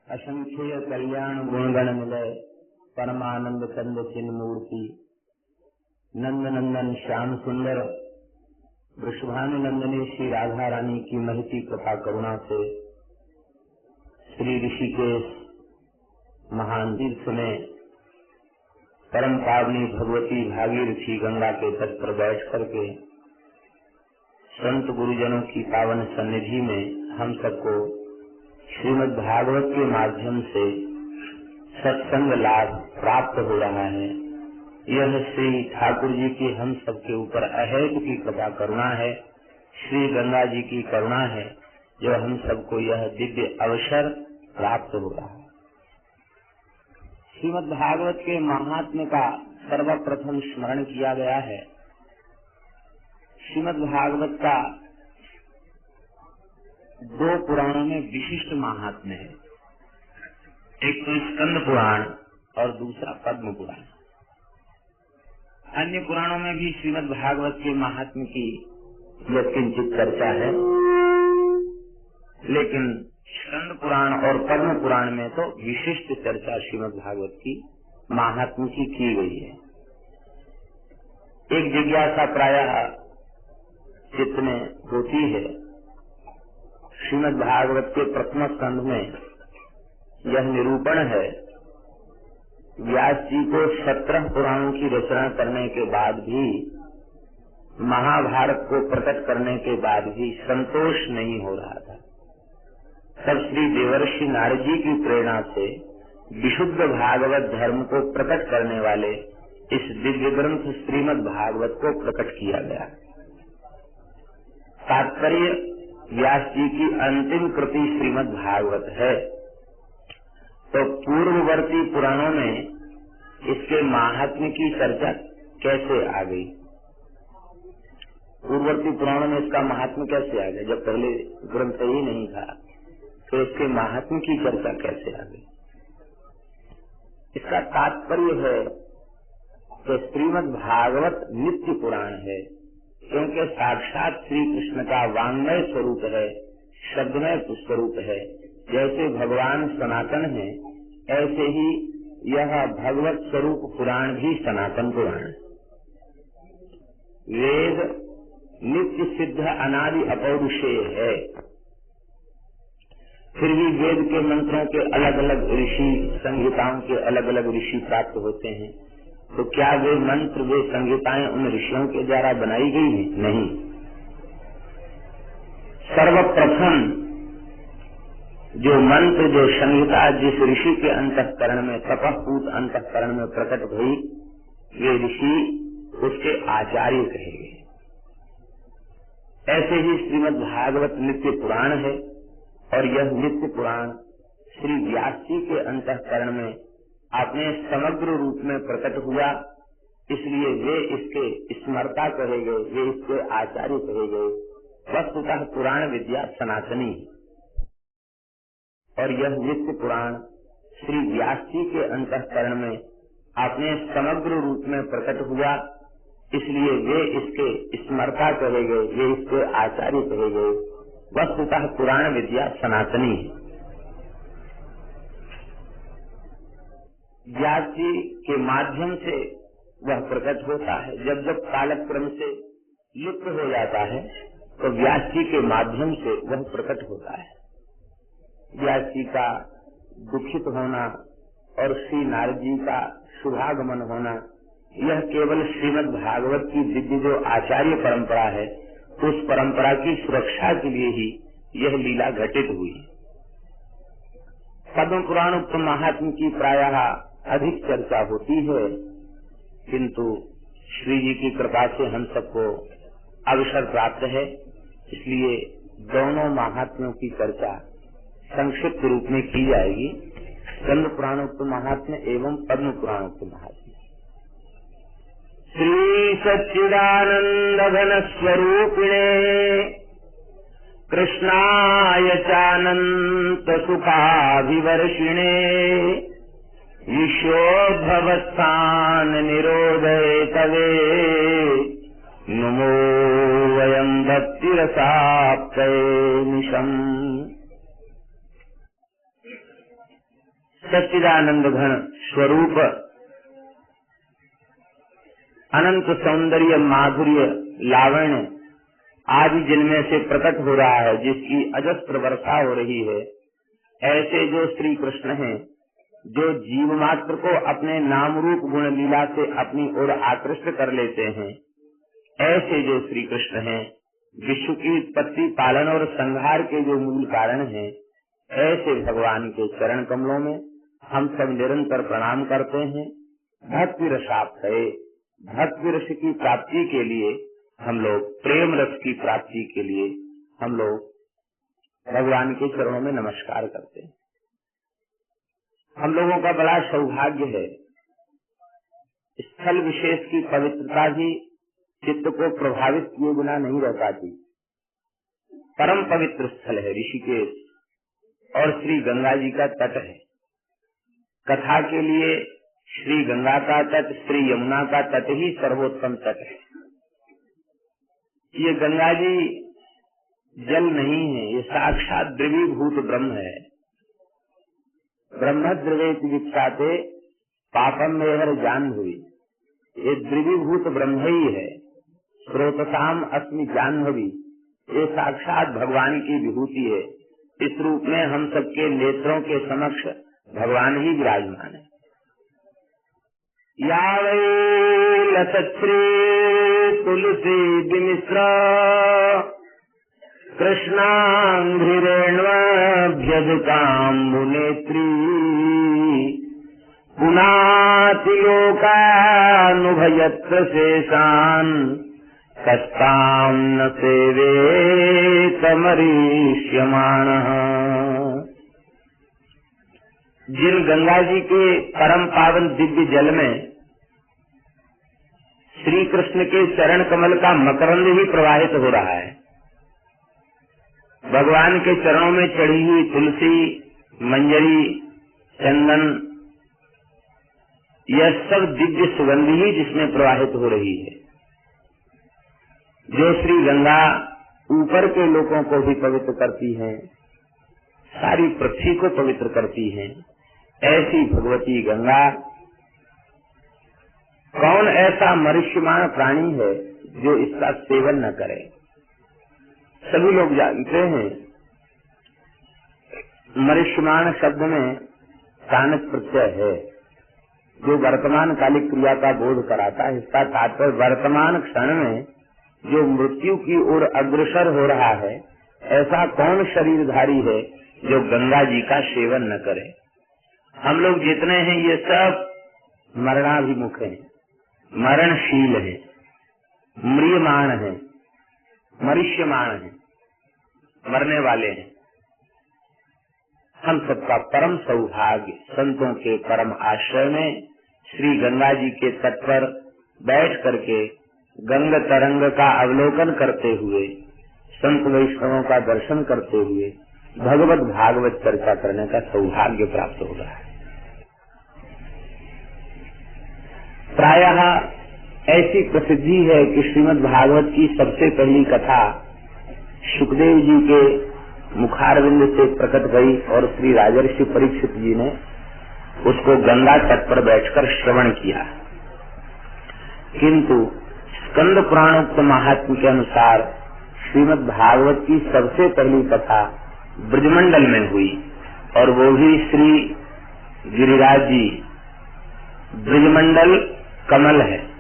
असंख्य कल्याण गुणगण मिलय परमानंद कंद चिन्ह मूर्ति नंद नंदन श्याम सुंदर वृषभानुनंदनी श्री राधा रानी की महती कृपा करुणा से श्री ऋषिकेश महान तीर्थ में परम पावनी भगवती भागीरथी गंगा के तट पर बैठ करके संत गुरुजनों की पावन सन्निधि में हम सबको श्रीमद् भागवत के माध्यम से सत्संग लाभ प्राप्त हो रहा है। यह श्री ठाकुर जी की हम सबके ऊपर अहेत की कृपा करुणा है, श्री गंगा जी की करुणा है जो हम सबको यह दिव्य अवसर प्राप्त हो रहा है। श्रीमद् भागवत के महात्म्य का सर्वप्रथम स्मरण किया गया है। श्रीमद् भागवत का दो पुराणों में विशिष्ट महात्म्य है, एक तो स्कंद पुराण और दूसरा पद्म पुराण। अन्य पुराणों में भी श्रीमद् भागवत के महात्म्य की यत्किंचित चर्चा है, लेकिन स्कंद पुराण और पद्म पुराण में तो विशिष्ट चर्चा श्रीमद् भागवत की महात्म्य की गई है। एक जिज्ञासा प्रायः चित्त में होती है। श्रीमद् भागवत के प्रथम स्कंध में यह निरूपण है, व्यास जी को 17 पुराणों की रचना करने के बाद भी, महाभारत को प्रकट करने के बाद भी संतोष नहीं हो रहा था। तब श्री देवर्षि नारद जी की प्रेरणा से विशुद्ध भागवत धर्म को प्रकट करने वाले इस दिव्य ग्रंथ श्रीमद् भागवत को प्रकट किया गया। तात्पर्य व्यास जी की अंतिम कृति श्रीमद् भागवत है, तो पूर्ववर्ती पुराणों में इसके महात्म्य की चर्चा कैसे आ गई? पूर्ववर्ती पुराणों में इसका महात्म्य कैसे आ गया? जब पहले ग्रंथ ही नहीं था तो इसके महात्म्य की चर्चा कैसे आ गई? इसका तात्पर्य है कि श्रीमद् भागवत नित्य पुराण है, क्योंकि साक्षात श्री कृष्ण का वाङ्मय स्वरूप है, शब्दमय स्वरूप है। जैसे भगवान सनातन है, ऐसे ही यह भगवत स्वरूप पुराण भी सनातन पुराण है। वेद नित्य सिद्ध अनादि अपौरुषेय है, फिर भी वेद के मंत्रों के अलग अलग ऋषि, संहिताओं के अलग अलग ऋषि प्राप्त होते हैं। तो क्या वे मंत्र, वे संहिताएं उन ऋषियों के द्वारा बनाई गई हैं? नहीं। सर्वप्रथम जो मंत्र, जो संहिता जिस ऋषि के अंतःकरण में, तपःपूत अंतःकरण में प्रकट हुई, वे ऋषि उसके आचार्य कहे गए। ऐसे ही श्रीमद् भागवत नित्य पुराण है, और यह नित्य पुराण श्री व्यास जी के अंतःकरण में अपने समग्र रूप में प्रकट हुआ, इसलिए वे इसके स्मर्ता कहे गए, वे इसके आचार्य कहे गए। वस्तुतः पुराण विद्या सनातनी, और यह नित्य पुराण श्री व्यास जी के अंतःकरण में अपने समग्र रूप में प्रकट हुआ, इसलिए वे इसके स्मर्ता कहे गए, वे इसके आचार्य कहे गए। वस्तुतः पुराण विद्या सनातनी है। व्यास जी के माध्यम से वह प्रकट होता है। जब जब कालक्रम से लुप्त हो जाता है तो व्यास जी के माध्यम से वह प्रकट होता है। व्यास जी का दुखित होना और श्री नारद जी का शुभागमन होना, यह केवल श्रीमद् भागवत की दिव्य जो आचार्य परंपरा है, उस परंपरा की सुरक्षा के लिए ही यह लीला घटित हुई। पद्म पुराण उक्त महात्म्य की प्रायः अधिक चर्चा होती है, किंतु श्री जी की कृपा से हम सबको अवसर प्राप्त है, इसलिए दोनों महात्म्यों की चर्चा संक्षिप्त रूप में की जाएगी। स्कंद पुराणोक्त महात्म्य एवं पद्म पुराणोक्त महात्म्य। श्री सच्चिदानंद घन स्वरूपिणे कृष्णाय चानंत सुखाभिवर्षिणे ईशोद्भवस्थान निरोधे तवे नमो वयं भक्तिरसाप्तये निशम्। सच्चिदानंद घन स्वरूप अनंत सौंदर्य माधुर्य लावण्य आदि जिनमें से प्रकट हो रहा है, जिसकी अजस्त्र वर्षा हो रही है, ऐसे जो श्री कृष्ण हैं, जो जीव मात्र को अपने नाम रूप गुण लीला से अपनी ओर आकृष्ट कर लेते हैं, ऐसे जो श्री कृष्ण हैं, विश्व की उत्पत्ति पालन और संहार के जो मूल कारण हैं, ऐसे भगवान के चरण कमलों में हम सब निरंतर प्रणाम करते हैं। भक्ति रसाप्तये, भक्ति रस की प्राप्ति के लिए हम लोग, प्रेम रस की प्राप्ति के लिए हम लोग भगवान के चरणों में नमस्कार करते हैं। हम लोगों का बड़ा सौभाग्य है, स्थल विशेष की पवित्रता भी चित्त को प्रभावित किए बिना नहीं रह पाती। परम पवित्र स्थल है ऋषिकेश और श्री गंगा जी का तट है। कथा के लिए श्री गंगा का तट, श्री यमुना का तट ही सर्वोत्तम तट है। ये गंगा जी जल नहीं है, ये साक्षात द्रवीभूत ब्रह्म है। ब्रह्म द्रवेति विख्याते पापम में जान हुई, ये द्रवीभूत ब्रह्म ही है। स्रोतसाम अस्मि जाह्नवी, ये साक्षात भगवान की विभूति है। इस रूप में हम सबके नेत्रों के समक्ष भगवान ही विराजमान है। या वै लसच्छ्री तुलसी विमिश्र कृष्णांघ्रिरेण्वभ्यधिकाम्बुनेत्री पुनातिलोकानुभयत्र शेषान् कस्तां न सेवेतमरीष्यमाणः। जिन गंगा जी के परम पावन दिव्य जल में श्री कृष्ण के चरण कमल का मकरंद ही प्रवाहित हो रहा है, भगवान के चरणों में चढ़ी हुई तुलसी, मंजरी, चंदन, यह सब दिव्य सुगंध ही जिसमें प्रवाहित हो रही है। जो श्री गंगा ऊपर के लोगों को भी पवित्र करती है, सारी पृथ्वी को पवित्र करती है, ऐसी भगवती गंगा, कौन ऐसा मनुष्यमान प्राणी है जो इसका सेवन न करे। सभी लोग जानते हैं मनुष्यमान शब्द में कानक प्रत्यय है, जो वर्तमान कालिक क्रिया का बोध कराता है। इसका तात्पर्य वर्तमान क्षण में जो मृत्यु की ओर अग्रसर हो रहा है, ऐसा कौन शरीरधारी है जो गंगा जी का सेवन न करे। हम लोग जितने हैं ये सब मरणाभिमुख हैं, मरणशील हैं, म्रियमाण हैं, मनुष्यमाण हैं, मरने वाले हैं। हम सबका परम सौभाग्य संतों के परम आश्रय में श्री गंगा जी के तट पर बैठ करके गंग तरंग का अवलोकन करते हुए, संत वैष्णवों का दर्शन करते हुए भगवत भागवत चर्चा करने का सौभाग्य प्राप्त हो रहा है। प्रायः ऐसी प्रसिद्धि है कि श्रीमद् भागवत की सबसे पहली कथा सुखदेव जी के मुखारविंद से प्रकट गई और श्री राजर्षि परीक्षित जी ने उसको गंगा तट पर बैठकर श्रवण किया। किंतु स्कंद पुराणोक्त महात्म्य के अनुसार श्रीमद् भागवत की सबसे पहली कथा ब्रजमंडल में हुई, और वो भी श्री गिरिराज जी। ब्रजमंडल कमल है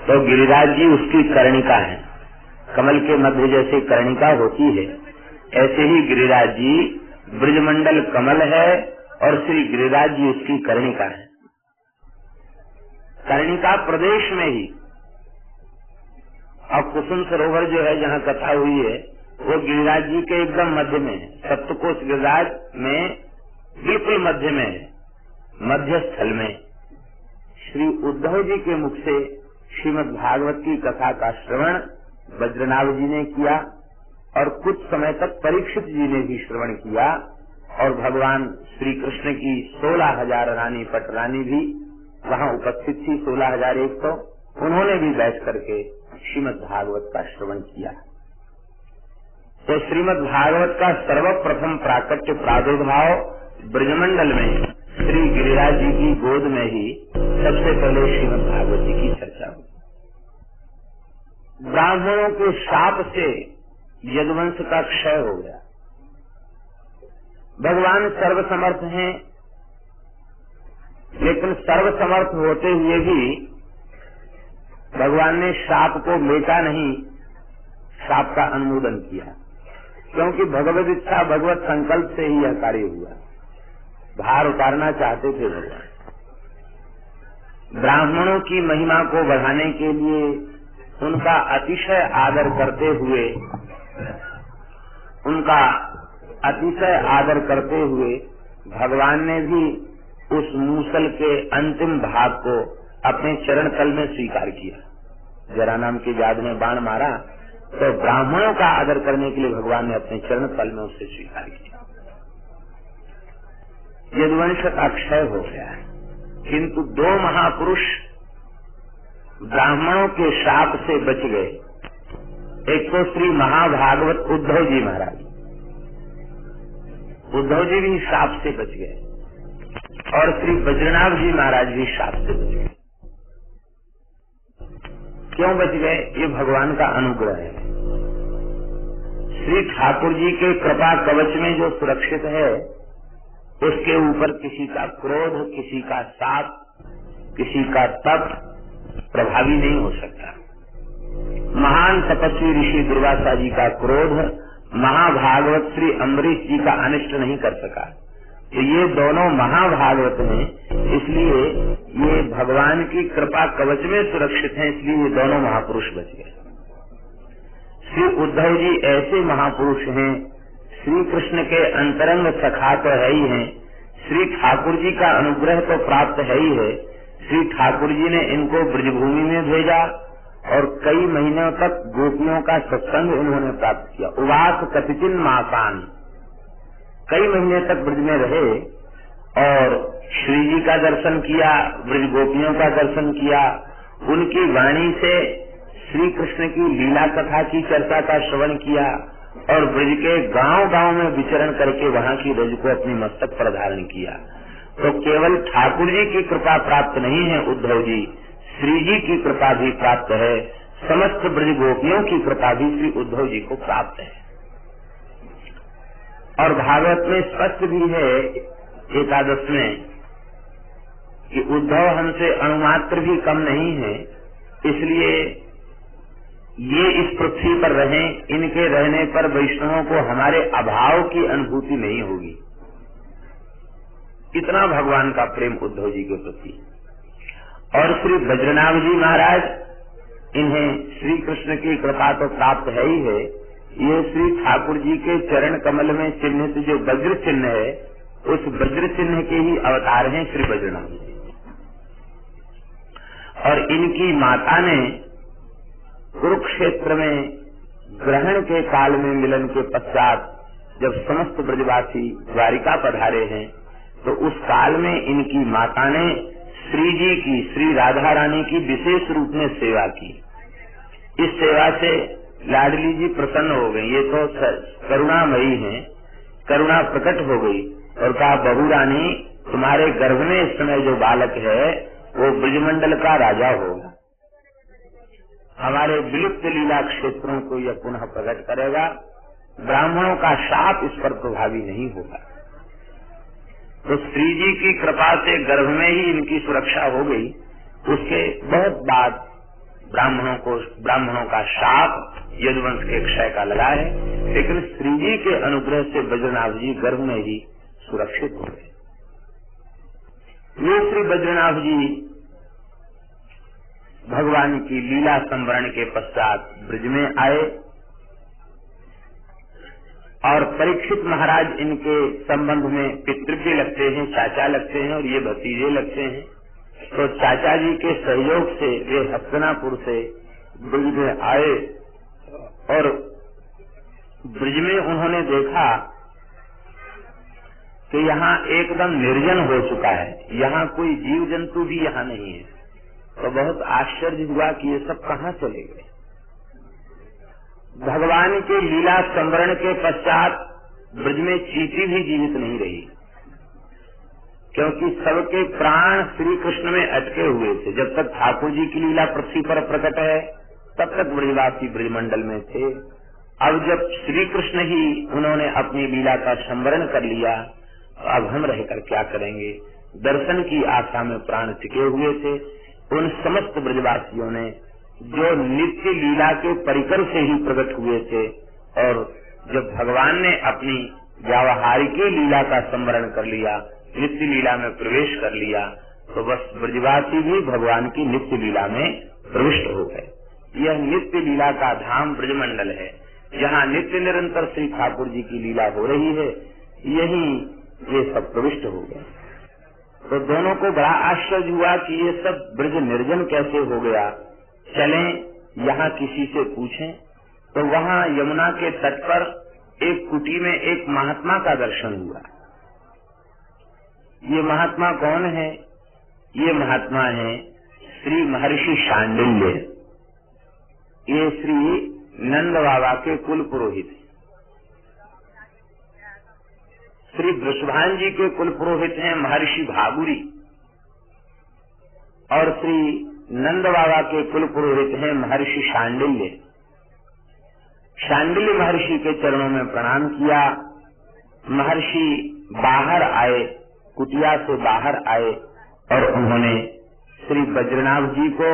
तो गिरिराज जी उसकी कर्णिका है। कमल के मध्य जैसे कर्णिका होती है, ऐसे ही गिरिराज जी ब्रजमंडल कमल है और श्री गिरिराज जी उसकी कर्णिका है। कर्णिका प्रदेश में ही, और कुसुम सरोवर जो है जहाँ कथा हुई है वो गिरिराज जी के एकदम मध्य में है। सप्तकोश गिरिराज में बिल्कुल मध्य में है, मध्य स्थल में। श्री उद्धव जी के मुख से श्रीमद् भागवत की कथा का श्रवण बद्रीनाथ जी ने किया और कुछ समय तक परीक्षित जी ने भी श्रवण किया, और भगवान श्री कृष्ण की 16,000 रानी पटरानी भी वहाँ उपस्थित थी, 16,100। उन्होंने भी बैठ करके श्रीमद् भागवत का श्रवण किया। तो श्रीमद् भागवत का सर्वप्रथम प्राकट्य प्रादुर्भाव ब्रजमंडल में श्री व्यास जी की गोद में ही सबसे पहले श्रीमद् भागवत जी की चर्चा हुई। ब्राह्मणों के शाप से यदुवंश का क्षय हो गया। भगवान सर्वसमर्थ हैं, लेकिन सर्वसमर्थ होते हुए भी भगवान ने शाप को मेटा नहीं, शाप का अनुमोदन किया, क्योंकि भगवत इच्छा भगवत संकल्प से ही यह कार्य हुआ। भार उतारना चाहते थे भगवान। ब्राह्मणों की महिमा को बढ़ाने के लिए उनका अतिशय आदर करते हुए भगवान ने भी उस मूसल के अंतिम भाग को अपने चरण तल में स्वीकार किया। जरा नाम के व्याध ने बाण मारा तो ब्राह्मणों का आदर करने के लिए भगवान ने अपने चरण तल में उसे स्वीकार किया। यदुवंश का क्षय हो गया है, किंतु दो महापुरुष ब्राह्मणों के शाप से बच गए। एक तो श्री महाभागवत उद्धव जी महाराज, उद्धव जी भी शाप से बच गए, और श्री बद्रीनाथ जी महाराज भी शाप से बच गए। क्यों बच गए? ये भगवान का अनुग्रह है। श्री ठाकुर जी के कृपा कवच में जो सुरक्षित है, उसके ऊपर किसी का क्रोध, किसी का शाप, किसी का तप प्रभावी नहीं हो सकता। महान तपस्वी ऋषि दुर्वासा जी का क्रोध महाभागवत श्री अम्बरीश जी का अनिष्ट नहीं कर सका। तो ये दोनों महाभागवत हैं, इसलिए ये भगवान की कृपा कवच में सुरक्षित हैं, इसलिए ये दोनों महापुरुष बच गए। श्री उद्धव जी ऐसे महापुरुष हैं, श्री कृष्ण के अंतरंग सखा तो है ही हैं, श्री ठाकुर जी का अनुग्रह तो प्राप्त है ही है। श्री ठाकुर जी ने इनको ब्रजभूमि में भेजा और कई महीनों तक गोपियों का सत्संग उन्होंने प्राप्त किया। उवास कतिचिन मासान, कई महीने तक ब्रज में रहे और श्री जी का दर्शन किया, ब्रज गोपियों का दर्शन किया, उनकी वाणी से श्री कृष्ण की लीला कथा की चर्चा का श्रवण किया और ब्रज के गांव-गांव में विचरण करके वहां की रज को अपनी मस्तक पर धारण किया। तो केवल ठाकुर जी की कृपा प्राप्त नहीं है उद्धव जी, श्री जी की कृपा भी प्राप्त है, समस्त ब्रज गोपियों की कृपा भी श्री उद्धव जी को प्राप्त है। और भागवत में स्पष्ट भी है एकादश में कि उद्धव हमसे अणुमात्र भी कम नहीं है, इसलिए ये इस पृथ्वी पर रहें, इनके रहने पर वैष्णवों को हमारे अभाव की अनुभूति नहीं होगी। इतना भगवान का प्रेम उद्धव जी के प्रति। और श्री बद्रीनाथ जी महाराज, इन्हें श्री कृष्ण की कृपा तो प्राप्त है ही है, ये श्री ठाकुर जी के चरण कमल में चिन्हित जो वज्र चिन्ह है, उस वज्र चिन्ह के ही अवतार हैं श्री बद्रीनाथ जी। और इनकी माता ने कुरुक्षेत्र में ग्रहण के काल में मिलन के पश्चात जब समस्त ब्रजवासी द्वारिका पधारे हैं, तो उस काल में इनकी माता ने श्री जी की, श्री राधा रानी की विशेष रूप में सेवा की। इस सेवा से लाडली जी प्रसन्न हो गई। ये तो करुणामयी हैं, करुणा प्रकट हो गई और कहा, बहू रानी, तुम्हारे गर्भ में इस समय जो बालक है वो ब्रजमंडल का राजा होगा, हमारे विलुप्त लीला क्षेत्रों को यह पुनः प्रकट करेगा, ब्राह्मणों का शाप इस पर प्रभावी नहीं होगा। तो श्री जी की कृपा से गर्भ में ही इनकी सुरक्षा हो गई। उसके बहुत बाद ब्राह्मणों का शाप यदुवंश के क्षय का लगा है, लेकिन श्री जी के अनुग्रह से बद्रीनाथ जी गर्भ में ही सुरक्षित हो गए। ये श्री बद्रीनाथ जी भगवान की लीला संवरण के पश्चात ब्रज में आए और परीक्षित महाराज इनके संबंध में पितृ भी लगते हैं, चाचा लगते हैं और ये भतीजे लगते हैं। तो चाचा जी के सहयोग से वे हस्तिनापुर से ब्रज में आए और ब्रज में उन्होंने देखा कि यहाँ एकदम निर्जन हो चुका है, यहाँ कोई जीव जंतु भी यहाँ नहीं है। तो बहुत आश्चर्य हुआ कि ये सब कहाँ चले गए। भगवान के लीला संवरण के पश्चात ब्रज में चींटी भी जीवित नहीं रही, क्योंकि सबके प्राण श्री कृष्ण में अटके हुए थे। जब तक ठाकुर जी की लीला पृथ्वी पर प्रकट है तब तक ब्रजवासी ब्रजमंडल में थे। अब जब श्री कृष्ण ही उन्होंने अपनी लीला का संवरण कर लिया, अब हम रहकर क्या करेंगे। दर्शन की आशा में प्राण टिके हुए थे। उन समस्त ब्रजवासियों ने जो नित्य लीला के परिकर से ही प्रकट हुए थे, और जब भगवान ने अपनी व्यावहारिक लीला का संवरण कर लिया, नित्य लीला में प्रवेश कर लिया, तो बस ब्रजवासी भी भगवान की नित्य लीला में प्रविष्ट हो गए। यह नित्य लीला का धाम ब्रजमंडल है, जहाँ नित्य निरंतर श्री ठाकुर जी की लीला हो रही है। यही ये सब प्रविष्ट हो गए। तो दोनों को बड़ा आश्चर्य हुआ कि ये सब ब्रज निर्जन कैसे हो गया। चलें यहाँ किसी से पूछें। तो वहाँ यमुना के तट पर एक कुटी में एक महात्मा का दर्शन हुआ। ये महात्मा कौन है? ये महात्मा है श्री महर्षि शांडिल्य। ये श्री नंद बाबा के कुल पुरोहित। श्री वृषभान जी के कुल पुरोहित हैं महर्षि भागुरी, और श्री नंद बाबा के कुल पुरोहित हैं महर्षि शांडिल्य। शांडिल्य महर्षि के चरणों में प्रणाम किया। महर्षि बाहर आए, कुटिया से बाहर आए, और उन्होंने श्री बज्रनाभ जी को,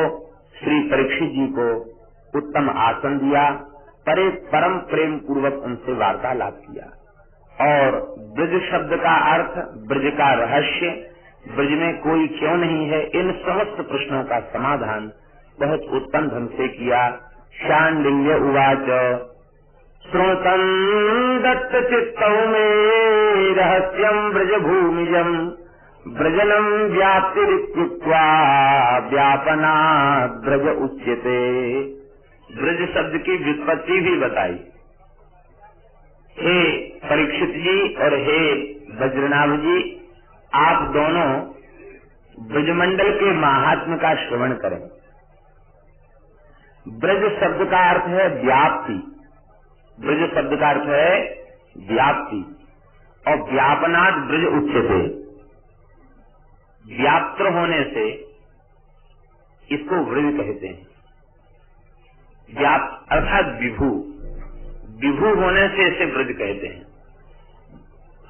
श्री परीक्षित जी को उत्तम आसन दिया, पर एक परम प्रेम पूर्वक उनसे वार्तालाप किया। और ब्रज शब्द का अर्थ, ब्रज का रहस्य, ब्रज में कोई क्यों नहीं है, इन समस्त प्रश्नों का समाधान बहुत उत्तम ढंग से किया। शांडिल्य उवाच श्रोतम् दत्त चित्तौ मे रहस्यम् ब्रज भूमिजम् ब्रजनम् व्याप्तिरित्युक्त्वा व्यापनात् ब्रज उच्यते। ब्रज शब्द की व्युत्पत्ति भी बताई। हे परीक्षित जी और हे बज्रनाभ जी, आप दोनों ब्रजमंडल के महात्म्य का श्रवण करें। ब्रज शब्द का अर्थ है व्याप्ति। ब्रज शब्द का अर्थ है व्याप्ति, और व्यापनात् ब्रज उच्यते। व्याप्त होने से इसको ब्रज कहते हैं। व्याप्त अर्थात विभू, विभू होने से इसे ब्रज कहते हैं।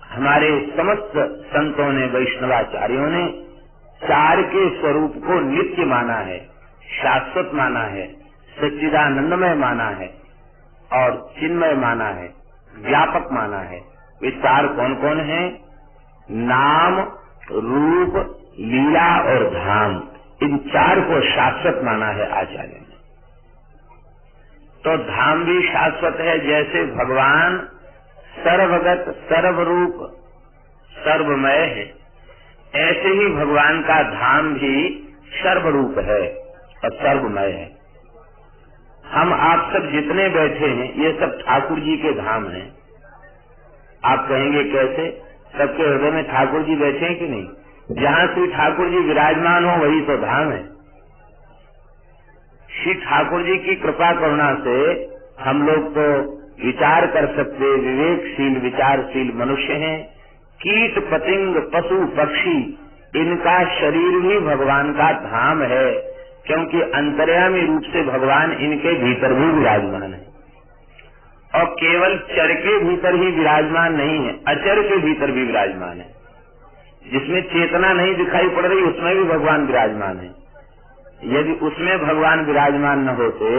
हमारे समस्त संतों ने, वैष्णवाचार्यों ने चार के स्वरूप को नित्य माना है, शाश्वत माना है, सच्चिदानंदमय माना है, और चिन्मय माना है, व्यापक माना है। वे चार कौन कौन हैं? नाम, रूप, लीला और धाम। इन चार को शाश्वत माना है आचार्य ने। तो धाम भी शाश्वत है। जैसे भगवान सर्वगत, सर्वरूप, सर्वमय है, ऐसे ही भगवान का धाम भी सर्वरूप है और सर्वमय है। हम आप सब जितने बैठे हैं, ये सब ठाकुर जी के धाम हैं। आप कहेंगे कैसे? सबके हृदय में ठाकुर जी बैठे हैं कि नहीं? जहाँ श्री ठाकुर जी विराजमान हो वही तो धाम है। श्री ठाकुर जी की कृपा करुणा से हम लोग तो विचार कर सकते, विवेकशील विचारशील मनुष्य हैं। कीट पतंग पशु पक्षी, इनका शरीर भी भगवान का धाम है, क्योंकि अंतर्यामी रूप से भगवान इनके भीतर भी विराजमान है। और केवल चर के भीतर ही विराजमान नहीं है, अचर के भीतर भी विराजमान है। जिसमें चेतना नहीं दिखाई पड़ रही उसमें भी भगवान विराजमान है। यदि उसमें भगवान विराजमान न होते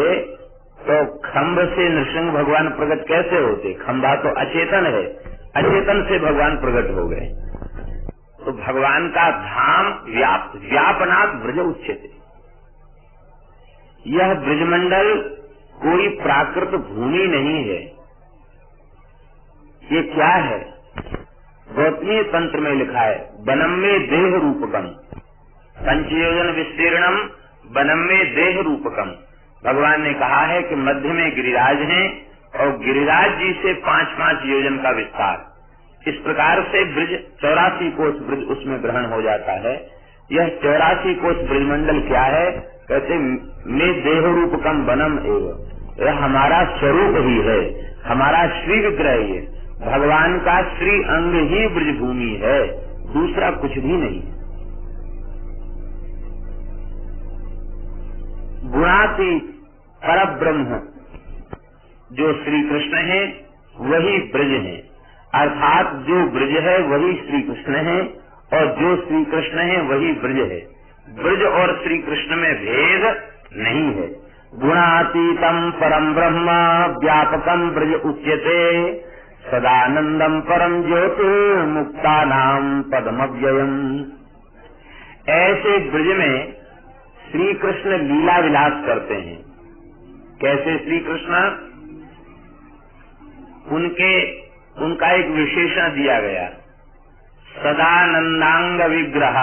तो खम्भ से नृसिंह भगवान प्रकट कैसे होते? खम्भा तो अचेतन है, अचेतन से भगवान प्रकट हो गए। तो भगवान का धाम व्याप्त, व्यापनात् ब्रज उच्यते। यह ब्रजमंडल कोई प्राकृत भूमि नहीं है। ये क्या है? गौतमी तंत्र में लिखा है, वनम में देह रूपकम, पंचयोजन विस्तीर्णम वनम में देह रूपकम। भगवान ने कहा है कि मध्य में गिरिराज हैं और गिरिराज जी से 5-5 योजन का विस्तार। इस प्रकार से ब्रज 84 कोष ब्रज उसमें ग्रहण हो जाता है। यह 84 कोष ब्रजमंडल क्या है? कहते मैं देह रूपकम वनम एवं, यह हमारा स्वरूप ही है, हमारा श्री विग्रह ही है। भगवान का श्री अंग ही ब्रज भूमि है, दूसरा कुछ भी नहीं। गुणातीत परब्रह्म जो श्री कृष्ण है वही ब्रज है, अर्थात जो ब्रज है वही श्री कृष्ण है और जो श्री कृष्ण है वही ब्रज है। ब्रज और श्री कृष्ण में भेद नहीं है। गुणातीतम परम ब्रह्म व्यापकम ब्रज उच्यते, सदानंदम परम ज्योति मुक्तानाम पदमव्ययम। ऐसे ब्रज में श्री कृष्ण लीला विलास करते हैं। कैसे श्री कृष्ण? उनका एक विशेषण दिया गया, सदानंदांग विग्रह।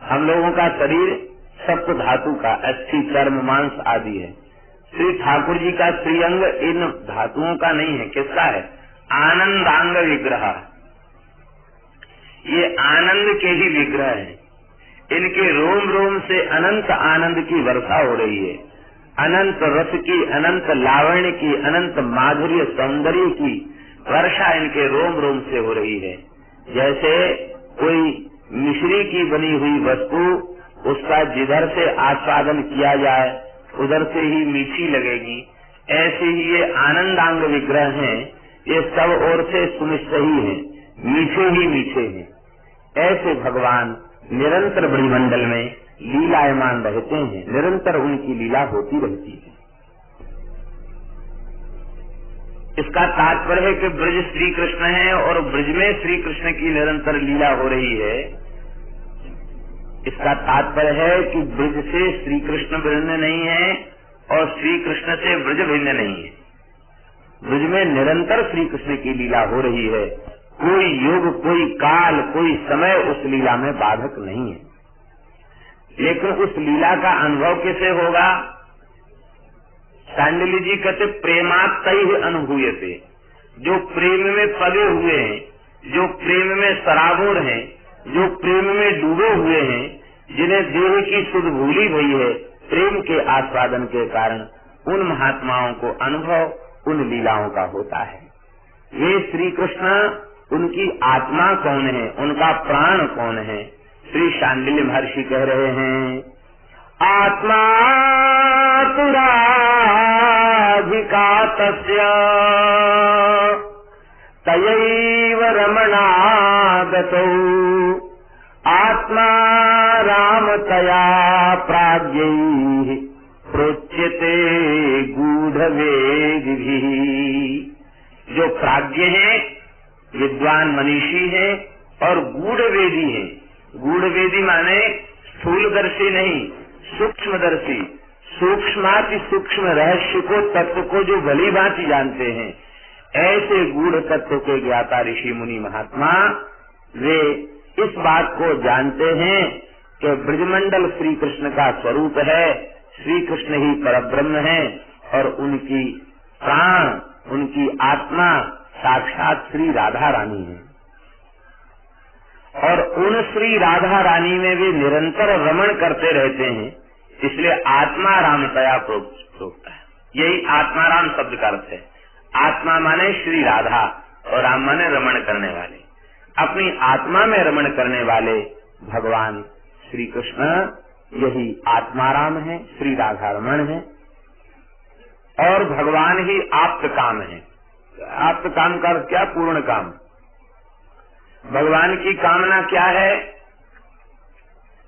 हम लोगों का शरीर सप्त धातु का, अस्थि चर्म मांस आदि है। श्री ठाकुर जी का श्रीअंग इन धातुओं का नहीं है। किसका है? आनंदांग विग्रह। ये आनंद के ही विग्रह हैं। इनके रोम रोम से अनंत आनंद की वर्षा हो रही है, अनंत रस की, अनंत लावण्य की, अनंत माधुर्य सौंदर्य की वर्षा इनके रोम रोम से हो रही है। जैसे कोई मिश्री की बनी हुई वस्तु, उसका जिधर से आस्वादन किया जाए उधर से ही मीठी लगेगी, ऐसे ही ये आनंदांग विग्रह हैं। ये सब ओर से सुनिश्चित ही हैं, मीठे ही मीठे हैं। ऐसे भगवान निरंतर ब्रजमंडल में लीलायमान रहते हैं, निरंतर उनकी लीला होती रहती है। इसका तात्पर्य है कि ब्रज श्री कृष्ण है और ब्रज में श्री कृष्ण की निरंतर लीला हो रही है। इसका तात्पर्य है कि ब्रज से श्री कृष्ण भिन्न नहीं है और श्री कृष्ण से ब्रज भिन्न नहीं है। ब्रज में निरंतर श्री कृष्ण की लीला हो रही है। कोई युग, कोई काल, कोई समय उस लीला में बाधक नहीं है। लेकिन उस लीला का अनुभव कैसे होगा? सांडिल्य जी कहते प्रेमात्तैः अनुभूयते। जो प्रेम में पगे हुए हैं, जो प्रेम में सराबोर हैं, जो प्रेम में डूबे हुए हैं, जिन्हें देह की सुध भूली हुई है प्रेम के आस्वादन के कारण, उन महात्माओं को अनुभव उन लीलाओं का होता है। वे श्री कृष्ण, उनकी आत्मा कौन है, उनका प्राण कौन है? श्री शांडिल्य महर्षि कह रहे हैं, आत्मा तुराधिका तस्य तयैव रमणागतौ आत्मा रामतया प्राज्ञैः प्रोच्यते गूढ़वेदिभिः। जो प्राज्ञ हैं, विद्वान मनीषी हैं और गूढ़वेदी हैं। गूढ़वेदी माने स्थूलदर्शी नहीं, सूक्ष्मदर्शी। सूक्ष्माति सूक्ष्म रहस्य को, तत्व को जो भली भांति जानते हैं, ऐसे गूढ़ तत्व के ज्ञाता ऋषि मुनि महात्मा वे इस बात को जानते हैं कि ब्रजमंडल श्री कृष्ण का स्वरूप है, श्री कृष्ण ही परब्रह्म है और उनकी प्राण, उनकी आत्मा साक्षात श्री राधा रानी है। और उन श्री राधा रानी में वे निरंतर रमण करते रहते हैं, इसलिए आत्मा रामतया प्रोक्त है। यही आत्माराम शब्द का अर्थ है। आत्मा माने श्री राधा और राम माने रमण करने वाले। अपनी आत्मा में रमण करने वाले भगवान श्री कृष्ण यही आत्माराम है, श्री राधा रमण है और भगवान ही आप्त काम है। आप्त काम का अर्थ क्या? पूर्ण काम। भगवान की कामना क्या है?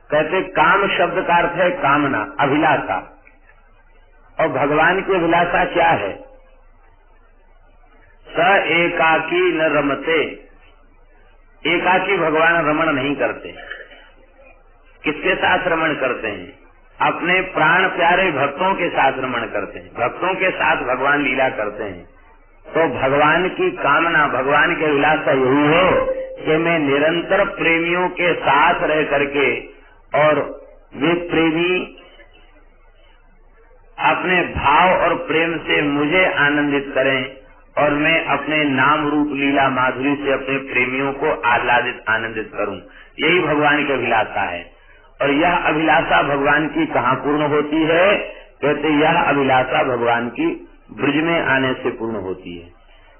कहते काम शब्द का अर्थ है कामना, अभिलाषा। और भगवान की अभिलाषा क्या है? स एकाकी न रमते। एकाकी भगवान रमण नहीं करते। किसके साथ रमण करते हैं? अपने प्राण प्यारे भक्तों के साथ रमण करते हैं। भक्तों के साथ भगवान लीला करते हैं। तो भगवान की कामना, भगवान की अभिलाषा यही है कि मैं निरंतर प्रेमियों के साथ रह करके और वे प्रेमी अपने भाव और प्रेम से मुझे आनंदित करें और मैं अपने नाम रूप लीला माधुरी से अपने प्रेमियों को आह्लादित आनंदित करूं। यही भगवान की अभिलाषा है। और यह अभिलाषा भगवान की कहाँ पूर्ण होती है? कहते यह अभिलाषा भगवान की ब्रज में आने से पूर्ण होती है,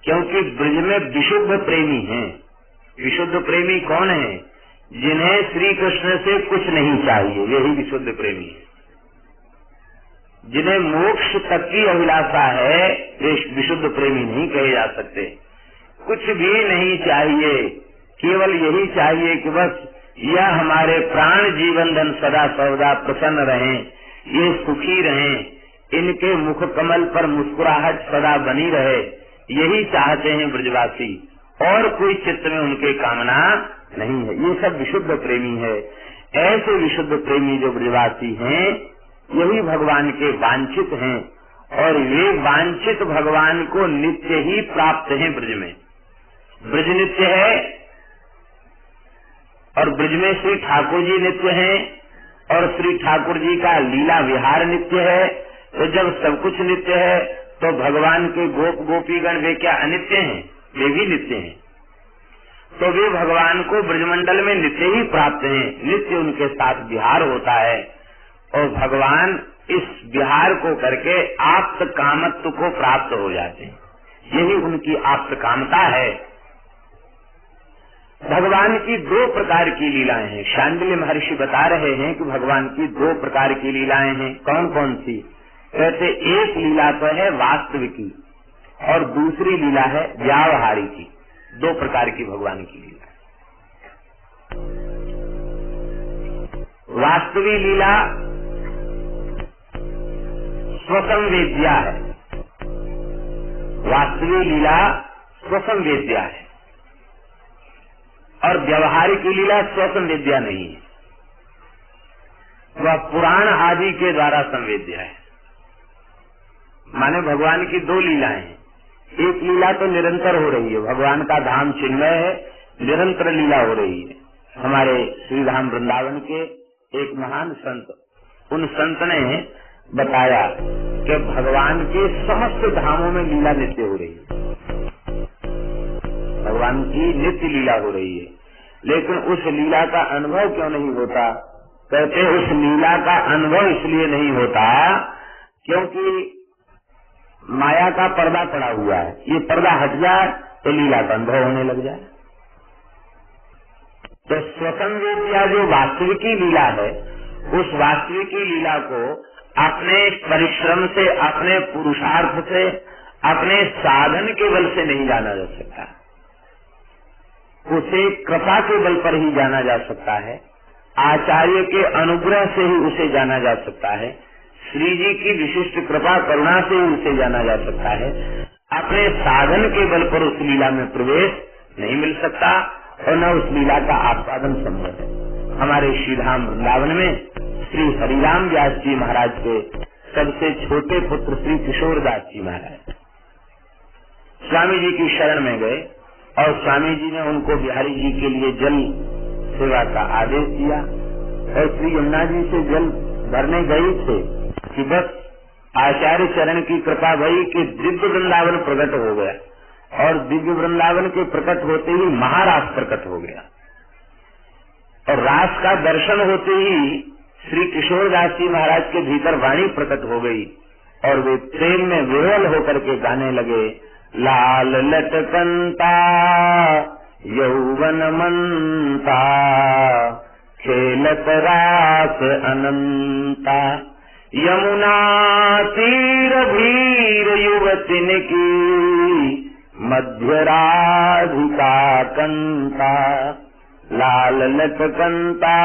क्योंकि ब्रज में विशुद्ध प्रेमी हैं। विशुद्ध प्रेमी कौन है? जिन्हें श्री कृष्ण से कुछ नहीं चाहिए, यही विशुद्ध प्रेमी है। जिन्हें मोक्ष तक की अभिलाषा है, वे विशुद्ध प्रेमी नहीं कहे जा सकते। कुछ भी नहीं चाहिए, केवल यही चाहिए कि बस यह हमारे प्राण जीवन धन सदा सर्वदा प्रसन्न रहें, ये सुखी रहें, इनके मुख कमल पर मुस्कुराहट सदा बनी रहे, यही चाहते हैं ब्रजवासी, और कोई चित्त में उनके कामना नहीं है। ये सब विशुद्ध प्रेमी है। ऐसे विशुद्ध प्रेमी जो ब्रजवासी हैं, यही भगवान के वांछित हैं, और वे वांछित भगवान को नित्य ही प्राप्त हैं। ब्रज में ब्रज नित्य है, और ब्रज में श्री ठाकुर जी नित्य हैं, और श्री ठाकुर जी का लीला विहार नित्य है। तो जब सब कुछ नित्य है, तो भगवान के गोप गोपीगण वे क्या अनित्य हैं? वे भी नित्य हैं। तो वे भगवान को ब्रजमंडल में नित्य ही प्राप्त हैं, नित्य उनके साथ विहार होता है, और भगवान इस विहार को करके आप्त कामत्व को प्राप्त हो जाते हैं। यही उनकी आप्त कामता है। भगवान की दो प्रकार की लीलाएं हैं। शांडिल्य महर्षि बता रहे हैं कि भगवान की दो प्रकार की लीलाएं हैं। कौन कौन सी? कहते एक लीला तो है वास्तविकी, और दूसरी लीला है व्यावहारी की। दो प्रकार की भगवान की लीला। वास्तविक लीला स्वसंवेद्या है। वास्तविक लीला स्वसंवेद्या है, और व्यवहारिक लीला स्वसंवेद्या नहीं है। वह पुराण आदि के द्वारा संवेद्या है। माने भगवान की दो लीलाएं हैं। एक लीला तो निरंतर हो रही है, भगवान का धाम चिन्मय है, निरंतर लीला हो रही है। हमारे श्री धाम वृंदावन के एक महान संत, उन संत ने बताया कि भगवान के समस्त धामों में लीला नित्य हो रही है। भगवान की नित्य लीला हो रही है, लेकिन उस लीला का अनुभव क्यों नहीं होता? कहते उस लीला का अनुभव इसलिए नहीं होता क्योंकि माया का पर्दा पड़ा हुआ है। ये पर्दा हट जाए तो लीला का अनुभव होने लग जाए। तो स्वसंवेद्या जो वास्तविकी लीला है, उस वास्तविकी लीला को अपने परिश्रम से, अपने पुरुषार्थ से, अपने साधन के बल से नहीं जाना जा सकता। उसे कृपा के बल पर ही जाना जा सकता है। आचार्य के अनुग्रह से ही उसे जाना जा सकता है। श्री जी की विशिष्ट कृपा करुणा से ही उसे जाना जा सकता है। अपने साधन के बल पर उस लीला में प्रवेश नहीं मिल सकता, और न उस लीला का आस्वादन संभव है। हमारे श्रीधाम वृंदावन में श्री हरिराम व्यास जी महाराज के सबसे छोटे पुत्र श्री किशोरदास जी महाराज स्वामी जी की शरण में गए, और स्वामी जी ने उनको बिहारी जी के लिए जल सेवा का आदेश दिया, और श्री यमुना जी से जल भरने गई थे कि बस आचार्य चरण की कृपा भई कि दिव्य वृंदावन प्रकट हो गया, और दिव्य वृंदावन के प्रकट होते ही महारास प्रकट हो गया, और रास का दर्शन होते ही श्री किशोरदास जी महाराज के भीतर वाणी प्रकट हो गई, और वे प्रेम में विह्वल होकर के गाने लगे, लाल लटकंता यौवन मनता खेलत रास अनंता, यमुना तीर भीर युवतिन की मध्य राधिका कंता, लाल लटकंता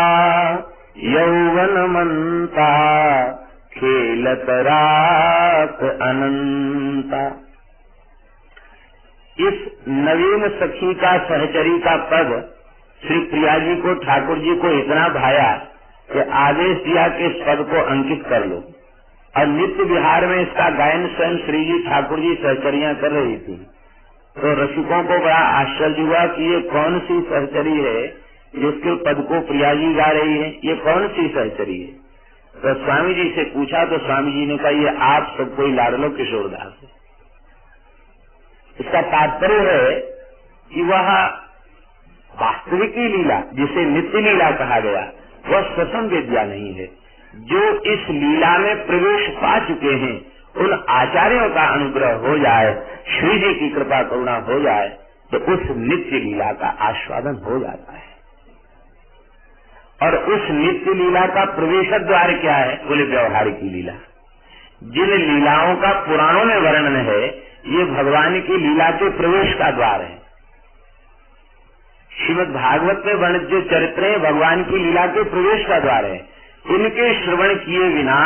यौवन मनता खेलत रास अनंता। इस नवीन सखी का सहचरी का पद श्री प्रिया जी को, ठाकुर जी को इतना भाया कि आदेश दिया कि इस पद को अंकित कर लो, और नित्य विहार में इसका गायन स्वयं श्री जी ठाकुर जी सहचरियां कर रही थी। तो रसिकों को बड़ा आश्चर्य हुआ कि ये कौन सी सहचरी है जिसके पद को प्रिया जी गा रही है, ये कौन सी सहचरी है? तो स्वामी जी से पूछा तो स्वामी जी ने कहा, ये आप सबको ही लाडलो किशोरदास है। इसका तात्पर्य है कि वह वास्तविकी लीला जिसे नित्य लीला कहा गया, वह स्वसंवेद्या नहीं है। जो इस लीला में प्रवेश पा चुके हैं, उन आचार्यों का अनुग्रह हो जाए, श्री जी की कृपा करुणा हो जाए, तो उस नित्य लीला का आस्वादन हो जाता है। और उस नित्य लीला का प्रवेश द्वार क्या है? बोले व्यवहारिक लीला। जिन लीलाओं का पुराणों में वर्णन है, ये भगवान की लीला के प्रवेश का द्वार है। श्रीमद् भागवत में वर्णित जो चरित्र है, भगवान की लीला के प्रवेश का द्वार है। इनके श्रवण किए बिना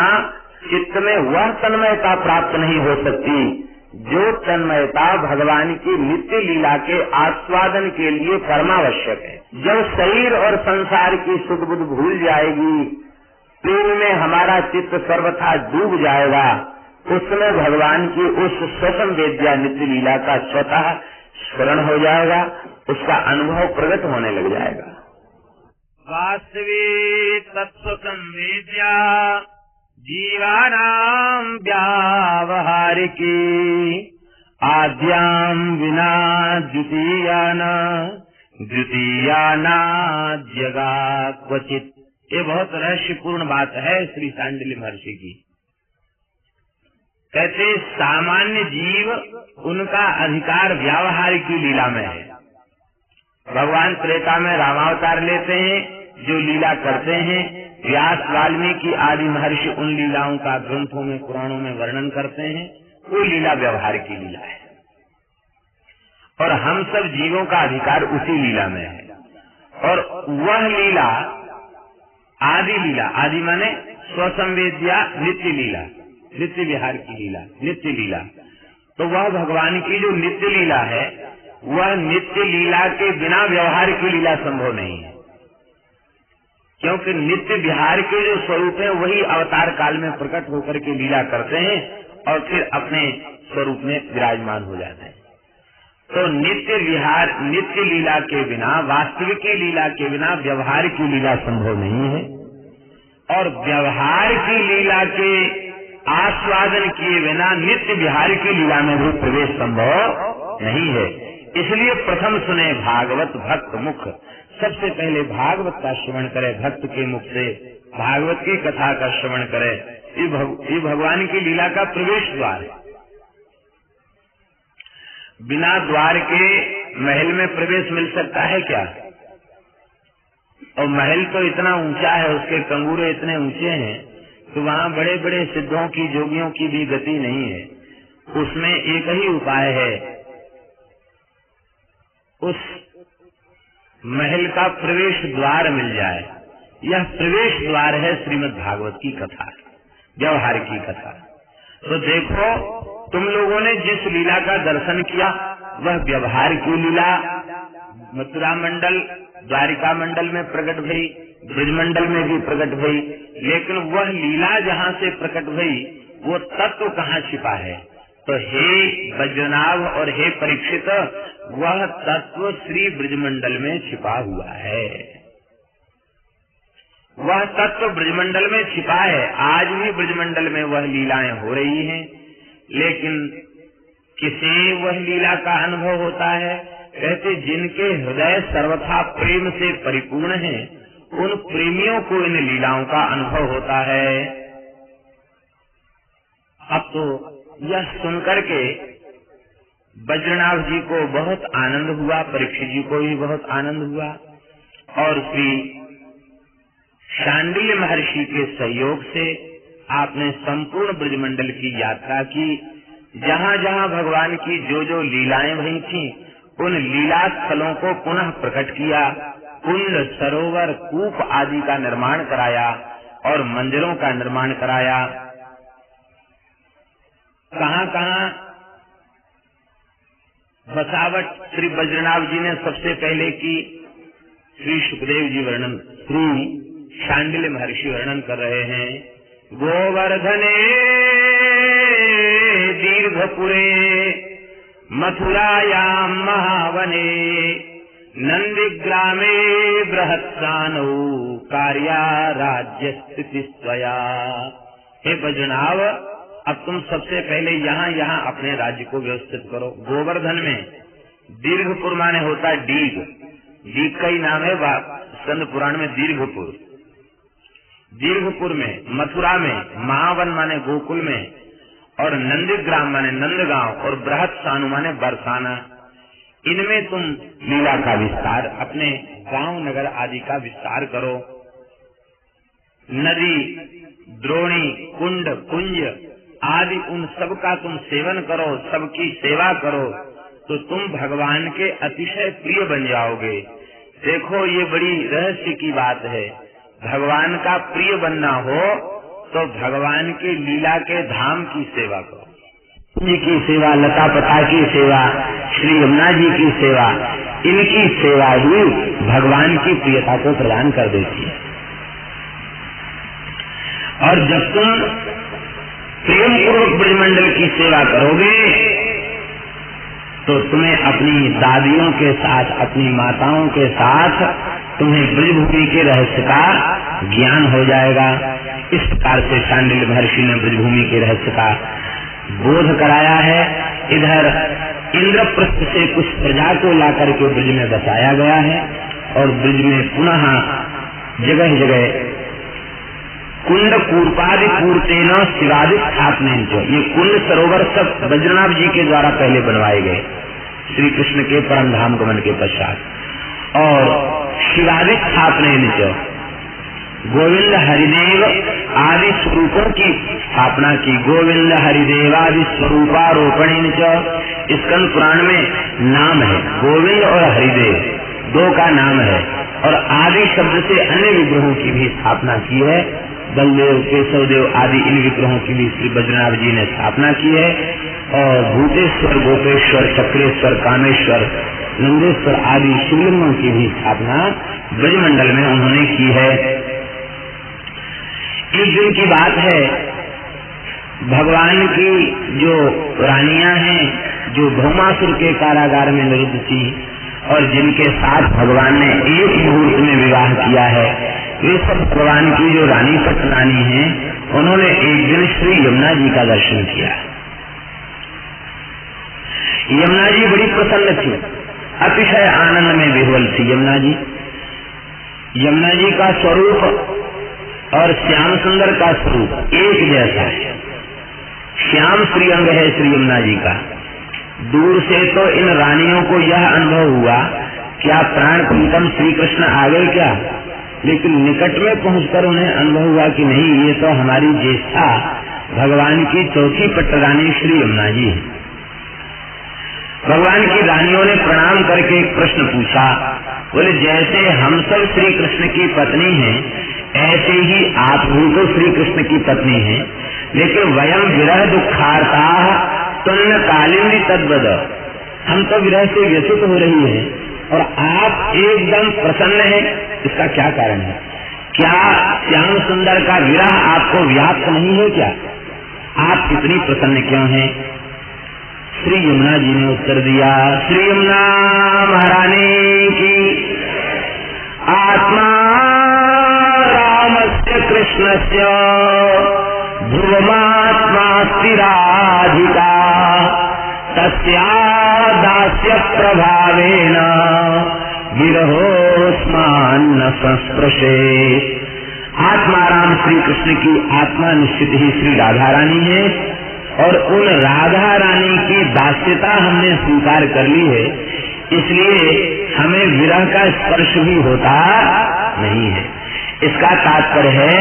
चित्त में वह तन्मयता प्राप्त नहीं हो सकती जो तन्मयता भगवान की नित्य लीला के आस्वादन के लिए परमावश्यक है। जब शरीर और संसार की सुख बुद्ध भूल जाएगी, प्रेम में हमारा चित्त सर्वथा डूब जाएगा, उसमें भगवान की उस स्वसंवेद्या नित्य लीला का स्वतः स्मरण हो जाएगा, उसका अनुभव प्रकट होने लग जाएगा। वास्तविक तत्व संवेद्या जीवानाम व्यावहारिकी आद्याम विना द्वितीयाना जगा क्वचित। ये बहुत रहस्यपूर्ण बात है श्री सांडिल्य महर्षि की। कहते सामान्य जीव उनका अधिकार व्यावहारिक की लीला में है। भगवान त्रेता में रामावतार लेते हैं, जो लीला करते हैं, व्यास वाल्मीकि आदि महर्षि उन लीलाओं का ग्रंथों में पुराणों में वर्णन करते हैं, वो लीला व्यवहार की लीला है। और हम सब जीवों का अधिकार उसी लीला में है। और वह लीला आदि लीला, आदि माने स्वसंवेद्या नित्य लीला, नित्य विहार की लीला, नित्य लीला। तो वह भगवान की जो नित्य लीला है, वह नित्य लीला के बिना व्यवहार की लीला संभव नहीं है। क्योंकि नित्य विहार के जो स्वरूप है वही अवतार काल में प्रकट होकर के लीला करते हैं और फिर अपने स्वरूप में विराजमान हो जाते हैं। तो नित्य विहार, नित्य लीला के बिना, वास्तविक लीला के बिना व्यवहार की लीला संभव नहीं है। और व्यवहार की लीला के आस्वादन किए बिना नित्य विहार की लीला में भी प्रवेश संभव नहीं है। इसलिए प्रथम सुने भागवत भक्त मुख, सबसे पहले भागवत का श्रवण करे, भक्त के मुख से भागवत की कथा का श्रवण करे। ये भगवान की लीला का प्रवेश द्वार है। बिना द्वार के महल में प्रवेश मिल सकता है क्या? और महल तो इतना ऊंचा है, उसके कंगूरे इतने ऊंचे हैं, तो वहाँ बड़े बड़े सिद्धों की, जोगियों की भी गति नहीं है। उसमें एक ही उपाय है, उस महल का प्रवेश द्वार मिल जाए। यह प्रवेश द्वार है श्रीमद् भागवत की कथा, व्यवहार की कथा। तो देखो, तुम लोगों ने जिस लीला का दर्शन किया वह व्यवहार की लीला मथुरा मंडल, द्वारिका मंडल में प्रकट भई, ब्रज मंडल में भी प्रकट भई, लेकिन वह लीला जहाँ से प्रकट भई वो तत्व कहाँ छिपा है? तो हे वज्रनाभ और हे परीक्षित, वह तत्व श्री ब्रजमंडल में छिपा हुआ है। वह तत्व ब्रजमंडल में छिपा है। आज भी ब्रजमंडल में वह लीलाएं हो रही हैं, लेकिन किसे वह लीला का अनुभव होता है? कहते जिनके हृदय सर्वथा प्रेम से परिपूर्ण है, उन प्रेमियों को इन लीलाओं का अनुभव होता है। अब तो यह सुनकर के वज्रनाभ जी को बहुत आनंद हुआ, परीक्षित जी को भी बहुत आनंद हुआ, और श्री शांडिल्य महर्षि के सहयोग से आपने संपूर्ण ब्रजमंडल की यात्रा की। जहाँ जहाँ भगवान की जो जो लीलाएं भई थी, उन लीला स्थलों को पुनः प्रकट किया। कुंड, सरोवर, कूप आदि का निर्माण कराया और मंदिरों का निर्माण कराया। कहाँ कहाँ बसावट श्री वज्रनाभ जी ने सबसे पहले की, श्री सुखदेव जी वर्णन, श्री शांडिल्य महर्षि वर्णन कर रहे हैं। गोवर्धने दीर्घपुरे मथुरायां महावने नंदिग्रामे बृहत्सानौ कार्या राज्य स्थिति स्वया। हे वज्रनाभ, अब तुम सबसे पहले यहाँ अपने राज्य को व्यवस्थित करो। गोवर्धन में दीर्घपुर माने होता है डीग, डीग का ही नाम है स्कंद पुराण में दीर्घपुर। दीर्घपुर में, मथुरा में, महावन माने गोकुल में, और नंदीग्राम माने नंदगांव, और बृहत सानु माने बरसाना। इनमें तुम लीला का विस्तार, अपने गांव नगर आदि का विस्तार करो। नदी, द्रोणी, कुंड, कुंज आदि उन सब का तुम सेवन करो, सबकी सेवा करो, तो तुम भगवान के अतिशय प्रिय बन जाओगे। देखो, ये बड़ी रहस्य की बात है। भगवान का प्रिय बनना हो तो भगवान के लीला के धाम की सेवा करो। जी की सेवा, लता पता की सेवा, श्री यमुना जी की सेवा, इनकी सेवा ही भगवान की प्रियता को प्रदान कर देती है। और जब तुम प्रेम पूर्वक ब्रजमंडल की सेवा करोगे तो तुम्हें अपनी दादियों के साथ, अपनी माताओं के साथ तुम्हें ब्रजभूमि के रहस्य का ज्ञान हो जाएगा। इस प्रकार से शांडिल्य महर्षि ने ब्रजभूमि के रहस्य का बोध कराया है। इधर इंद्रप्रस्थ से कुछ प्रजा को लाकर के ब्रज में बसाया गया है और ब्रज में पुनः जगह जगह कुंड कूर्पादि पूर्तेन शिवादि स्थापने, ये कुंड सरोवर सब बद्रीनाथ जी के द्वारा पहले बनवाए गए श्री कृष्ण के परम धाम गमन के पश्चात, और शिवादि स्थापने गोविंद हरिदेव आदि स्वरूपों की स्थापना की। गोविंद हरिदेव आदि स्वरूपारोपण, स्कंद पुराण में नाम है गोविंद और हरिदेव, दो का नाम है, और आदि शब्द से अन्य विग्रहों की भी स्थापना की है। बलदेव, केशवदेव आदि इन विग्रहों की भी श्री बद्रीनाथ जी ने स्थापना की है। और भूतेश्वर, गोपेश्वर, चक्रेश्वर, कामेश्वर, नंदेश्वर आदि शिवलिंगों की भी स्थापना ब्रजमंडल में उन्होंने की है। एक दिन की बात है, भगवान की जो रानियां हैं, जो भौमासुर के कारागार में निरुद्ध थी और जिनके साथ भगवान ने एक मुहूर्त में विवाह किया है, वे सब भगवान की जो रानी पटरानी हैं, उन्होंने एक दिन श्री यमुना जी का दर्शन किया। यमुना जी बड़ी प्रसन्न थी, अतिशय आनंद में विह्वल थी यमुना जी। यमुना जी का स्वरूप और श्याम सुंदर का स्वरूप एक जैसा है। श्याम श्रीअंग है श्री यमुना जी का। दूर से तो इन रानियों को यह अनुभव हुआ क्या प्राण प्रीतम श्री कृष्ण आ गए क्या, लेकिन निकट में पहुंचकर उन्हें अनुभव हुआ कि नहीं, ये तो हमारी ज्येष्ठा भगवान की चौथी पटरानी श्री यमुना जी है। भगवान की रानियों ने प्रणाम करके एक प्रश्न पूछा, बोले जैसे हम सब श्री कृष्ण की पत्नी हैं, ऐसे ही आप भी तो श्री कृष्ण की पत्नी हैं, लेकिन वयम विरह दुखार्ता तन्न कालिंदी तद्वद, हम तो विरह से व्यथित हो रही हैं और आप एकदम प्रसन्न हैं, इसका क्या कारण है? क्या श्याम सुंदर का विरह आपको व्याप्त नहीं है क्या? आप इतनी प्रसन्न क्यों हैं? श्री यमुना जी ने उत्तर दिया, श्री यमुना महारानी की आत्मा रामस्य कृष्णस्य ध्रुवमात्मा स्थिराधिका तस्या दास्य प्रभावेन विरहोस्मान्न संस्पृशे। आत्माराम श्री कृष्ण की आत्मा निश्चित ही श्री राधा रानी है और उन राधा रानी की दास्यता हमने स्वीकार कर ली है, इसलिए हमें विरह का स्पर्श भी होता नहीं है। इसका तात्पर्य है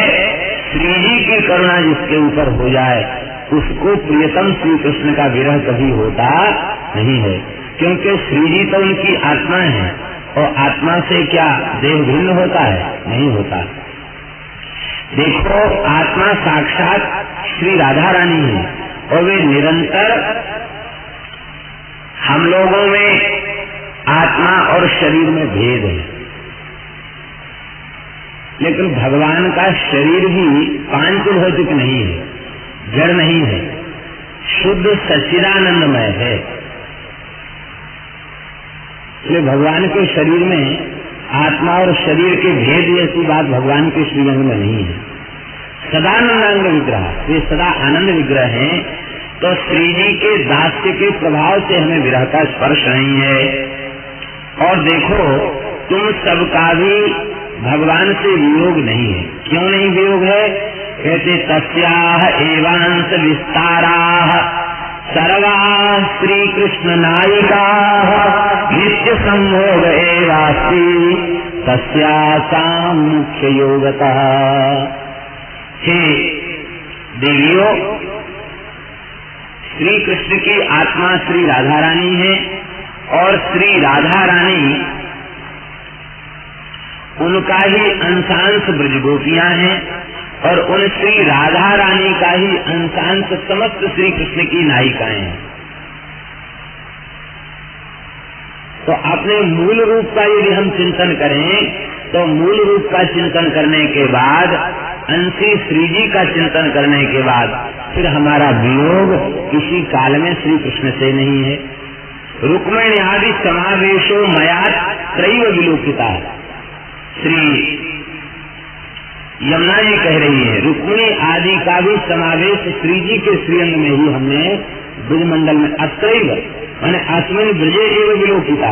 श्री जी की करुणा जिसके ऊपर हो जाए उसको प्रियतम श्री कृष्ण का विरह कभी होता नहीं है, क्योंकि श्री जी तो उनकी आत्मा है और आत्मा से क्या देह भिन्न होता है? नहीं होता। देखो, आत्मा साक्षात श्री राधा रानी है और वे निरंतर हम लोगों में आत्मा और शरीर में भेद है, लेकिन भगवान का शरीर भी पांच भौतिक नहीं है, जड़ नहीं है, शुद्ध सच्चिदानंदमय है। इसलिए भगवान के शरीर में आत्मा और शरीर के भेद जैसी बात भगवान के श्रीअंग में नहीं है। सदानंदांग विग्रह, वे सदा आनंद विग्रह हैं, तो श्री जी के दास्य के प्रभाव से हमें विरह का स्पर्श नहीं है। और देखो, तुम सबका भी भगवान से वियोग नहीं है। क्यों नहीं वियोग है? कहते तस्याह एवांश विस्ताराः सर्वा श्री कृष्ण नायिका नित्य संभोग एवास्ति तस्यासां मुख्य योगतः। हे देवियों, श्री कृष्ण की आत्मा श्री राधा रानी है और श्री राधा रानी उनका ही अंशांश ब्रज गोपियां हैं और उन श्री राधा रानी का ही अंशांश समस्त श्री कृष्ण की नायिकाएं हैं। तो अपने मूल रूप का यदि हम चिंतन करें तो मूल रूप का चिंतन करने के बाद अंशी श्री जी का चिंतन करने के बाद फिर हमारा वियोग किसी काल में श्री कृष्ण से नहीं है। रुक्मिणी आदि समावेशो मया त्रैव विलोकिता। श्री यमुना जी कह रही है रुक्मिणी आदि का भी समावेश श्री जी के श्रीअंग में ही हमने ब्रजमंडल में अत्रैव मैंने अस्मिन ब्रजे एवं विलोकिता।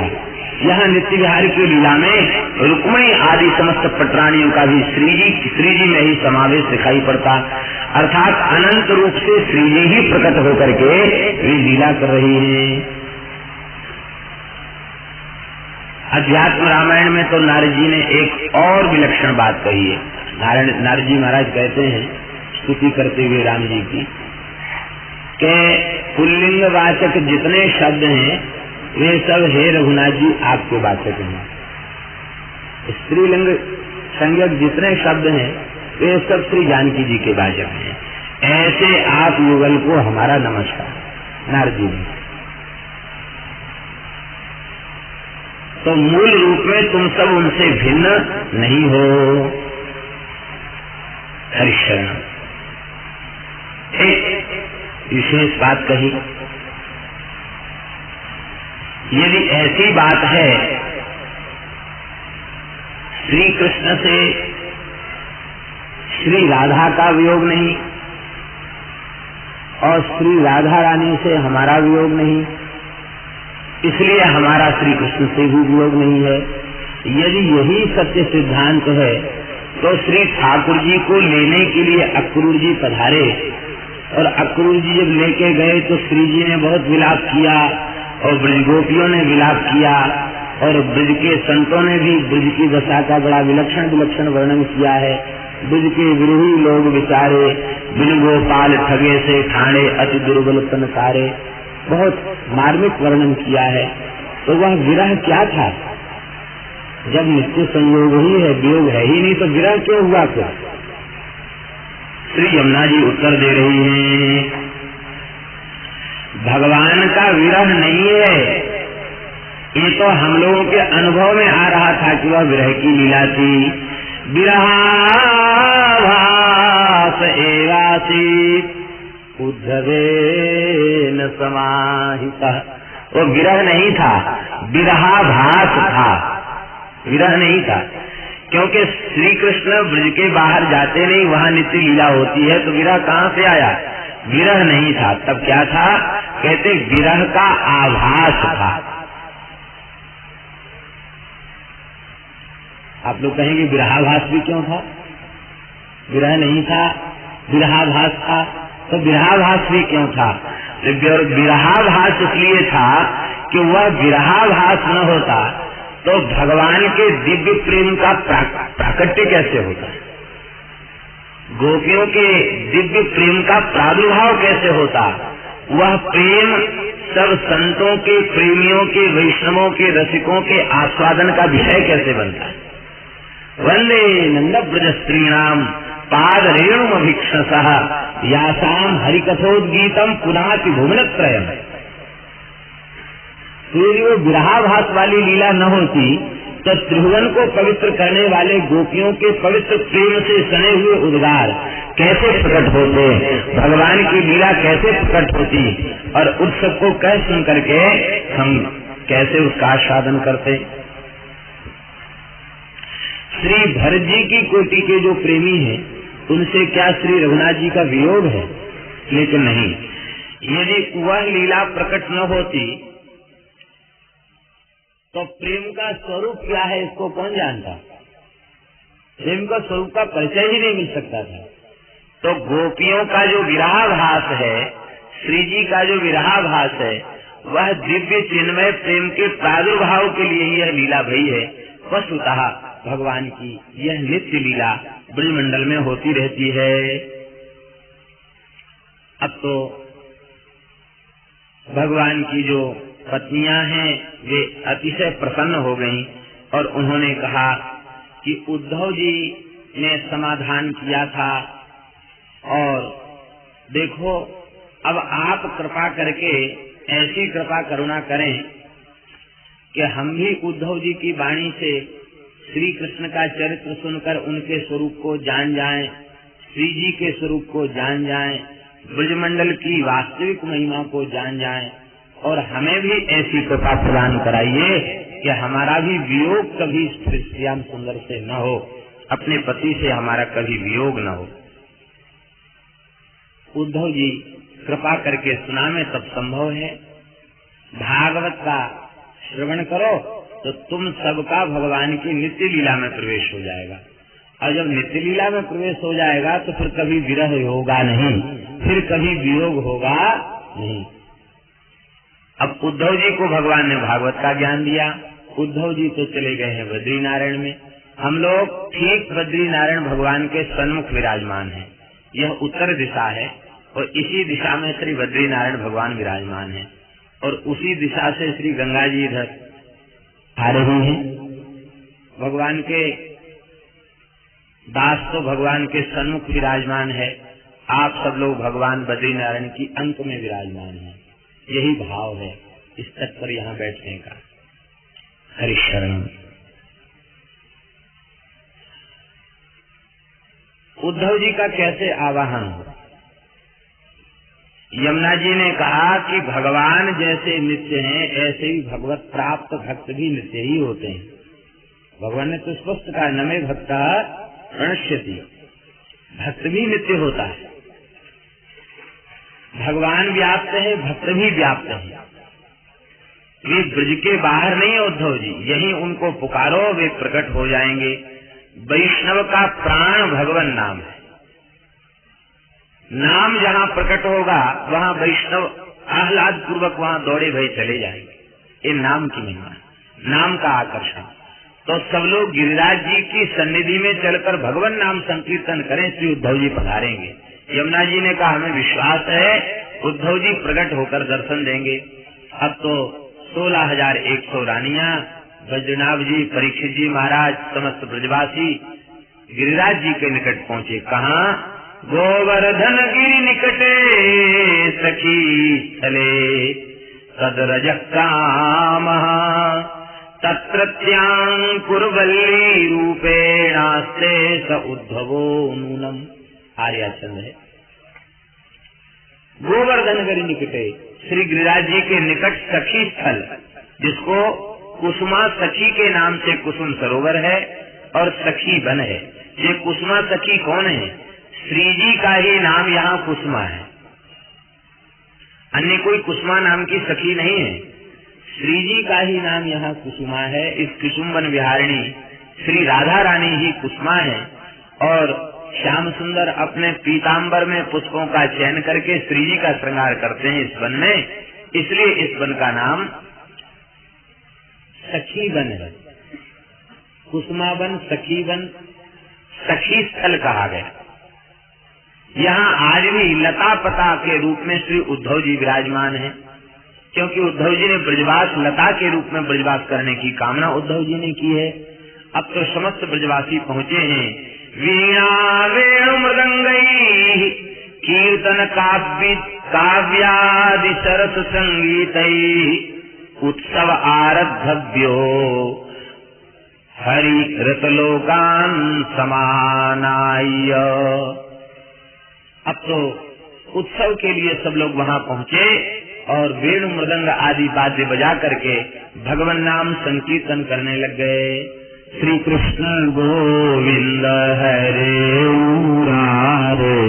यहाँ नित्य विहार की लीला में रुक्मिणी आदि समस्त पटरानियों का भी श्री जी में ही समावेश दिखाई पड़ता, अर्थात अनंत रूप से श्री जी ही प्रकट होकर के वे लीला कर रही हैं। अध्यात्म रामायण में तो नारद जी ने एक और विलक्षण बात कही है। नारद जी महाराज कहते हैं स्तुति करते हुए राम जी की कि पुल्लिंग वाचक जितने शब्द हैं वे सब हे रघुनाथ जी आपके वाचक हैं। स्त्रीलिंग संज्ञक जितने शब्द हैं वे सब श्री जानकी जी के वाचक हैं। ऐसे आप युगल को हमारा नमस्कार। नारद जी ने तो मूल रूप में तुम सब उनसे भिन्न नहीं हो। हरिशरण एक विशेष बात कही, यदि ऐसी बात है श्री कृष्ण से श्री राधा का वियोग नहीं और श्री राधा रानी से हमारा वियोग नहीं, इसलिए हमारा श्री कृष्ण से भी वियोग नहीं है। यदि यही सत्य सिद्धांत है तो श्री ठाकुर जी को लेने के लिए अक्रूर जी पधारे और अक्रूर जी जब लेके गए तो श्री जी ने बहुत विलाप किया और ब्रज गोपियों ने विलाप किया और ब्रज के संतों ने भी ब्रज की दशा का बड़ा विलक्षण वर्णन किया है। ब्रज के विरोही लोग बेचारे बिन गोपाल ठगे से ठाणे अति दुर्बल तन सारे, बहुत मार्मिक वर्णन किया है। तो वह विरह क्या था? जब नित्य संयोग ही है, वियोग है ही नहीं, तो विरह क्यों हुआ? क्या श्री यमुना जी उत्तर दे रही हैं, भगवान का विरह नहीं है, ये तो हम लोगों के अनुभव में आ रहा था कि वह विरह की लीला थी। विरहाभास एवासीत उद्धवेन समाहितः। वो विरह नहीं था, विरहाभास था, विरह नहीं था। क्योंकि श्री कृष्ण ब्रज के बाहर जाते नहीं, वहाँ नित्य लीला होती है, तो विरह कहाँ से आया? विरह नहीं था। तब क्या था? कहते विरह का आभास था। आप लोग कहेंगे विरहाभास भी क्यों था? विरह नहीं था, विरहाभास था, तो विरहाभास भी क्यों था? विरहाभास इसलिए था कि वह विरहाभास न होता तो भगवान के दिव्य प्रेम का प्राकट्य कैसे होता? गोपियों के दिव्य प्रेम का प्रादुर्भाव कैसे होता? वह प्रेम सब संतों के, प्रेमियों के, वैष्णवों के, रसिकों के आस्वादन का विषय कैसे बनता है? वंदे नंद ब्रज स्त्रीणाम पाद रेणुमभीक्षसः यासाम हरिकथोद्गीतम पुनाति भुवनत्रयम्। यदि वो विरहाभास वाली लीला न होती तो त्रिभुवन को पवित्र करने वाले गोपियों के पवित्र प्रेम से सने हुए उद्गार कैसे प्रकट होते, भगवान की लीला कैसे प्रकट होती, और उत्सव को कैसे सुन करके हम कैसे उसका आस्वादन करते। श्री भरत जी की कोटि के जो प्रेमी हैं उनसे क्या श्री रघुनाथ जी का वियोग है? लेकिन नहीं, यदि वह लीला प्रकट न होती तो प्रेम का स्वरूप क्या है इसको कौन जानता? प्रेम का स्वरूप का परिचय ही नहीं मिल सकता था। तो गोपियों का जो विरहाभास है श्री जी का जो विरहाभास है वह दिव्य चिन्मय प्रेम के प्रादुर्भाव के लिए यह लीला भई है। वस्तुतः भगवान की यह नित्य लीला ब्रजमंडल में होती रहती है। अब तो भगवान की जो पत्नियां हैं वे अतिशय प्रसन्न हो गईं और उन्होंने कहा कि उद्धव जी ने समाधान किया था और देखो अब आप कृपा करके ऐसी कृपा करुणा करें कि हम भी उद्धव जी की वाणी से श्री कृष्ण का चरित्र सुनकर उनके स्वरूप को जान जाएं, श्री जी के स्वरूप को जान जाएं, ब्रजमंडल की वास्तविक महिमा को जान जाएं और हमें भी ऐसी कृपा प्रदान कराइए कि हमारा भी वियोग कभी श्याम सुंदर से न हो, अपने पति से हमारा कभी वियोग न हो। उद्धव जी कृपा करके सुनावे तब संभव है। भागवत का श्रवण करो तो तुम सबका भगवान की नित्य लीला में प्रवेश हो जाएगा और जब नित्य लीला में प्रवेश हो जाएगा तो फिर कभी विरह होगा नहीं, फिर कभी वियोग होगा नहीं। अब उद्धव जी को भगवान ने भागवत का ज्ञान दिया। उद्धव जी तो चले गए हैं बद्री नारायण में। हम लोग ठीक बद्री नारायण भगवान के सन्मुख विराजमान हैं। यह उत्तर दिशा है और इसी दिशा में श्री बद्री नारायण भगवान विराजमान हैं और उसी दिशा से श्री गंगा जी इधर आ रही हैं। भगवान के दास तो भगवान के सन्मुख विराजमान है। आप सब लोग भगवान बद्री नारायण की अंक में विराजमान हैं। यही भाव है इस तट पर यहाँ बैठने का। हरि शरण। उद्धव जी का कैसे आवाहन हो? यमुना जी ने कहा कि भगवान जैसे नित्य हैं ऐसे ही भगवत प्राप्त भक्त भी नित्य ही होते हैं। भगवान ने तो स्पष्ट कहा न मे भक्त प्रणश्यति, भक्त भी नित्य होता है। भगवान व्याप्त है, भक्त भी व्याप्त है। वे ब्रज के बाहर नहीं उद्धव जी, यही उनको पुकारो वे प्रकट हो जाएंगे। वैष्णव का प्राण भगवान नाम है। नाम जहाँ प्रकट होगा वहाँ वैष्णव आह्लाद पूर्वक वहाँ दौड़े भय चले जाएंगे। ये नाम की महिमा, नाम का आकर्षण। तो सब लोग गिरिराज जी की सन्निधि में चलकर भगवान नाम संकीर्तन करें, श्री उद्धव जी पधारेंगे। यमुना जी ने कहा हमें विश्वास है उद्धव जी प्रकट होकर दर्शन देंगे। अब तो 16,100 रानियां, बद्रीनाथ जी, परीक्षित जी महाराज, समस्त ब्रजवासी गिरिराज जी के निकट पहुँचे। कहाँ? गोवर्धन गिरि निकटे सखी स्थले तद्रज काम तत्रत्यांकुरवल्ली रूपेणास्ते स उद्धवो नूनम। आर्याचंद है। गोवर्धन गिरि निकटे, श्री गिरिराज जी के निकट सखी स्थल, जिसको कुसुमा सखी के नाम से कुसुम सरोवर है और सखी वन है। ये कुसुमा सखी कौन है? श्री जी का ही नाम यहाँ कुसुमा है, अन्य कोई कुसुमा नाम की सखी नहीं है। श्री जी का ही नाम यहाँ कुसुमा है। इस कुसुमवन विहारिणी श्री राधा रानी ही कुसुमा है और श्याम सुंदर अपने पीताम्बर में पुष्पों का चयन करके श्री जी का श्रृंगार करते हैं इस वन में, इसलिए इस वन का नाम सखी वन है। कुसुमा वन, सखी वन, सखी स्थल कहा गया। यहाँ आज भी लता पता के रूप में श्री उद्धव जी विराजमान हैं, क्योंकि उद्धव जी ने ब्रजवास लता के रूप में ब्रजवास करने की कामना उद्धव जी ने की है। अब तो समस्त ब्रजवासी पहुँचे हैं। वीणा वेणु मृदंगई कीर्तन काव्यादि सरस संगीतई उत्सव आरब्धव्यो हरि रतलोकान समानाय। अब तो उत्सव के लिए सब लोग वहाँ पहुँचे और वेणु मृदंग आदि वाद्य बजा करके भगवान नाम संकीर्तन करने लग गए। श्री कृष्ण गोविंद हरे मुरारे,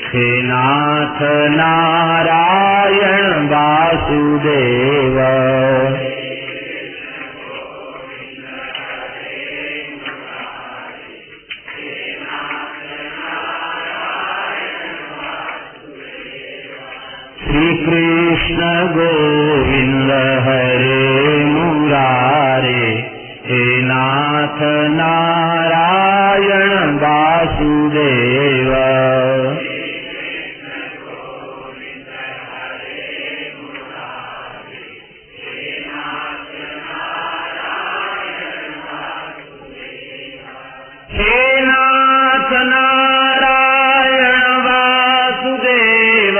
हे नाथ नारायण वासुदेव। श्री कृष्ण गोविंद हरे मुरारे, हे नाथ नारायण वासुदेव। हे नाथ नारायण वासुदेव,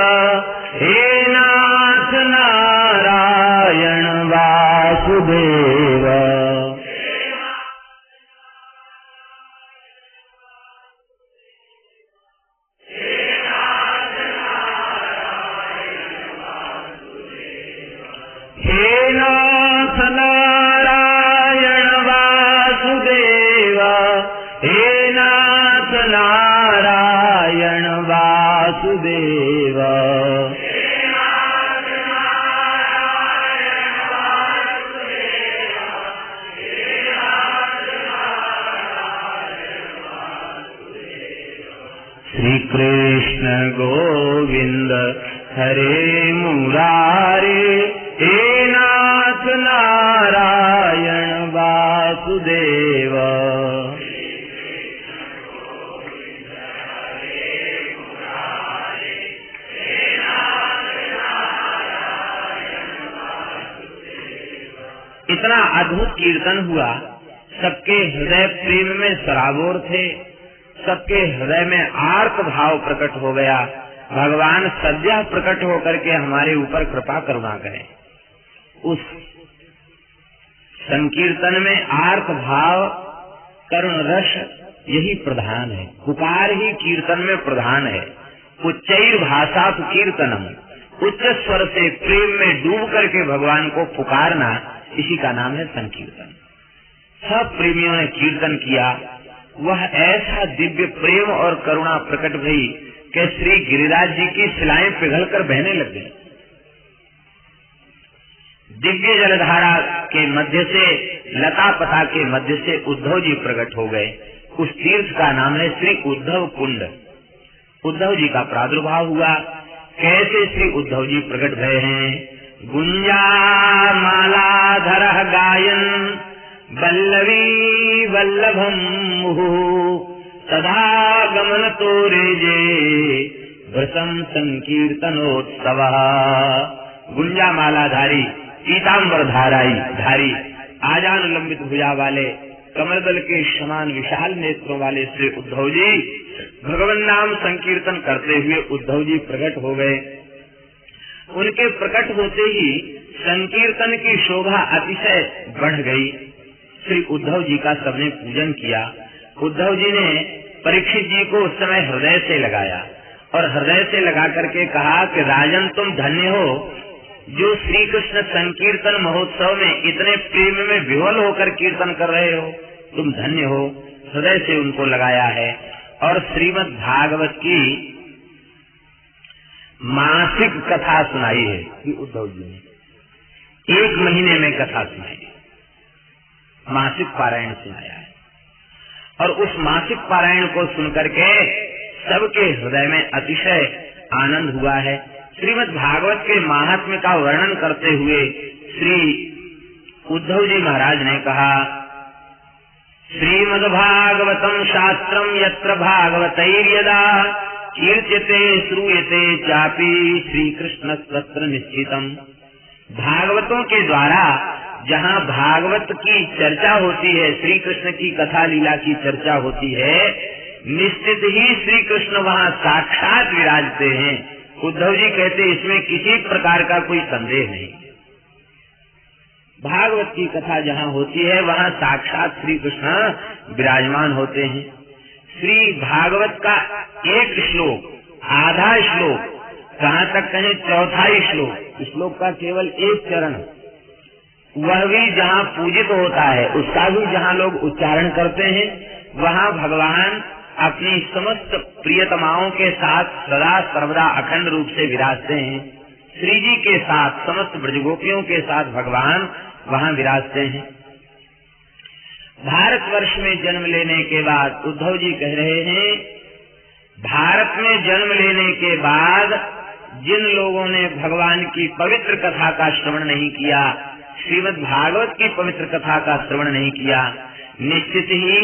हे नाथ नारायण वासुदेव। हे नाथ नारायण वासुदेव, हे नाथ नारायण वासुदेव। श्री कृष्ण गोविंद हरे मुरारे, हे नाथ नारायण वासुदेव। इतना अद्भुत कीर्तन हुआ, सबके हृदय प्रेम में सराबोर थे, सबके हृदय में आर्त भाव प्रकट हो गया। भगवान सद्या प्रकट होकर के हमारे ऊपर कृपा करुणा करें। उस संकीर्तन में आर्त भाव करुण रस यही प्रधान है, पुकार ही कीर्तन में प्रधान है। उच्चैर भाषा कीर्तनम, उच्च स्वर से प्रेम में डूब करके भगवान को पुकारना, इसी का नाम है संकीर्तन। सब प्रेमियों ने कीर्तन किया, वह ऐसा दिव्य प्रेम और करुणा प्रकट भई कि श्री गिरिराज जी की शिलाएं पिघलकर बहने लग गई। दिव्य जलधारा के मध्य से, लता पता के मध्य से उद्धव जी प्रकट हो गए। उस तीर्थ का नाम है श्री उद्धव कुंड। उद्धव जी का प्रादुर्भाव हुआ। कैसे श्री उद्धव जी प्रकट भय हैं? गुंजा मालाधर गायन वल्लवी वल्लभम सदा गमन तोरे जे व्रतम संकीर्तनोत्सव। गुंजा मालाधारी, पीताम्बर धारी, आजान लंबित भुजा वाले, कमलदल के समान विशाल नेत्रों वाले श्री उद्धव जी भगवान नाम संकीर्तन करते हुए उद्धव जी प्रकट हो गए। उनके प्रकट होते ही संकीर्तन की शोभा अतिशय बढ़ गई। श्री उद्धव जी का सबने पूजन किया। उद्धव जी ने परीक्षित जी को उस समय हृदय से लगाया और हृदय से लगा करके कहा कि राजन, तुम धन्य हो जो श्री कृष्ण संकीर्तन महोत्सव में इतने प्रेम में विह्वल होकर कीर्तन कर रहे हो, तुम धन्य हो। हृदय से उनको लगाया है। और श्रीमद् भागवत की मासिक कथा सुनाई है कि उद्धव जी ने 1 महीने में कथा सुनाई है, मासिक पारायण सुनाया है। और उस मासिक पारायण को सुनकर के सबके हृदय में अतिशय आनंद हुआ है। श्रीमद् भागवत के महात्म्य का वर्णन करते हुए श्री उद्धव जी महाराज ने कहा, श्रीमद् भागवतम शास्त्रम यत्र भागवतैर्यदा कीर्त्यते श्रूयते चापि श्री कृष्ण तत्र निश्चितम। भागवतों के द्वारा जहाँ भागवत की चर्चा होती है, श्री कृष्ण की कथा लीला की चर्चा होती है, निश्चित ही श्री कृष्ण वहाँ साक्षात विराजते हैं। उद्धव जी कहते इसमें किसी प्रकार का कोई संदेह नहीं। भागवत की कथा जहाँ होती है वहाँ साक्षात श्री कृष्ण विराजमान होते हैं। श्री भागवत का एक श्लोक, आधा श्लोक, कहाँ तक कहें चौथाई श्लोक का केवल एक चरण, वह भी जहाँ पूजित होता है, उसका भी जहाँ लोग उच्चारण करते हैं, वहाँ भगवान अपनी समस्त प्रियतमाओं के साथ सदा सर्वदा अखंड रूप से विराजते हैं। श्री जी के साथ समस्त ब्रजगोपियों के साथ भगवान वहाँ विराजते हैं। भारतवर्ष में जन्म लेने के बाद उद्धव जी कह रहे हैं, भारत में जन्म लेने के बाद जिन लोगों ने भगवान की पवित्र कथा का श्रवण नहीं किया, श्रीमद् भागवत की पवित्र कथा का श्रवण नहीं किया, निश्चित ही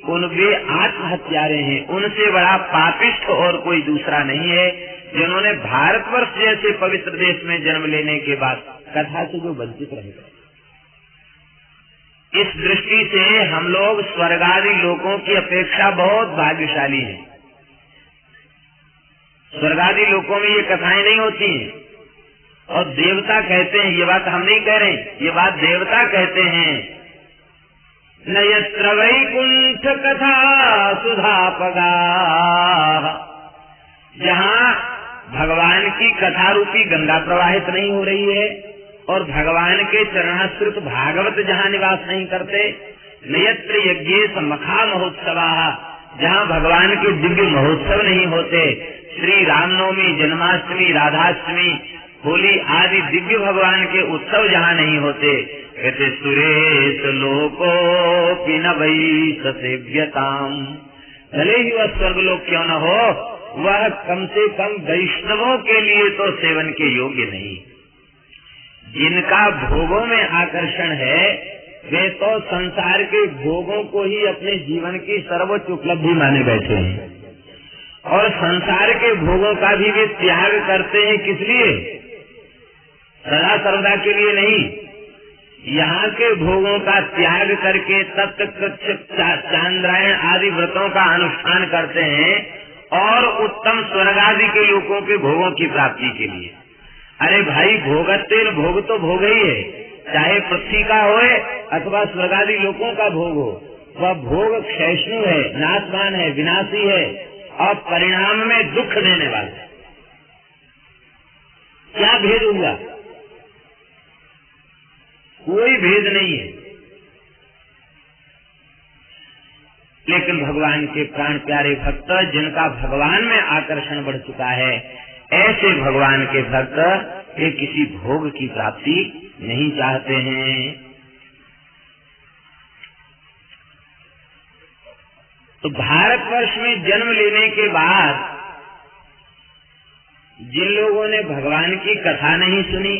वे आत्महत्यारे हैं। उनसे बड़ा पापिष्ठ और कोई दूसरा नहीं है, जिन्होंने भारतवर्ष जैसे पवित्र देश में जन्म लेने के बाद कथा से जो वंचित रह गए। इस दृष्टि से हम लोग स्वर्गादि लोकों की अपेक्षा बहुत भाग्यशाली हैं। स्वर्गादि लोकों में ये कथाएं नहीं होती हैं, और देवता कहते हैं, ये बात हम नहीं कह रहे, ये बात देवता कहते हैं, न यत्र वैकुंठ कथा सुधापगा, जहाँ भगवान की कथा रूपी गंगा प्रवाहित नहीं हो रही है और भगवान के चरणाश्रित भागवत जहाँ निवास नहीं करते, न यत्र यज्ञेश मखा महोत्सवा, जहाँ भगवान के दिव्य महोत्सव नहीं होते, श्री रामनवमी, जन्माष्टमी, राधाष्टमी, होली आदि दिव्य भगवान के उत्सव जहाँ नहीं होते, कहते सुरेश लोको पिन वै सेव्यताम, भले ही वह स्वर्गलोक क्यों न हो, वह कम से कम वैष्णवों के लिए तो सेवन के योग्य नहीं। जिनका भोगों में आकर्षण है वे तो संसार के भोगों को ही अपने जीवन की सर्वोच्च उपलब्धि माने बैठे हैं, और संसार के भोगों का भी वे त्याग करते हैं। किस लिए? सदा सर्वदा के लिए नहीं, यहाँ के भोगों का त्याग करके तत्कृत चांद्रायण आदि व्रतों का अनुष्ठान करते हैं और उत्तम स्वर्ग आदि के लोगों के भोगों की प्राप्ति के लिए। अरे भाई, भोगतेर भोग तो भोग ही है, चाहे पृथ्वी का होए अथवा स्वर्ग आदि लोगों का भोग हो, वह भोग क्षयिष्णु है, नाशवान है, विनाशी है और परिणाम में दुख देने वाला है। क्या भेद हुआ? कोई भेद नहीं है। लेकिन भगवान के प्राण प्यारे भक्त, जिनका भगवान में आकर्षण बढ़ चुका है, ऐसे भगवान के भक्त ये किसी भोग की प्राप्ति नहीं चाहते हैं। तो भारतवर्ष में जन्म लेने के बाद जिन लोगों ने भगवान की कथा नहीं सुनी,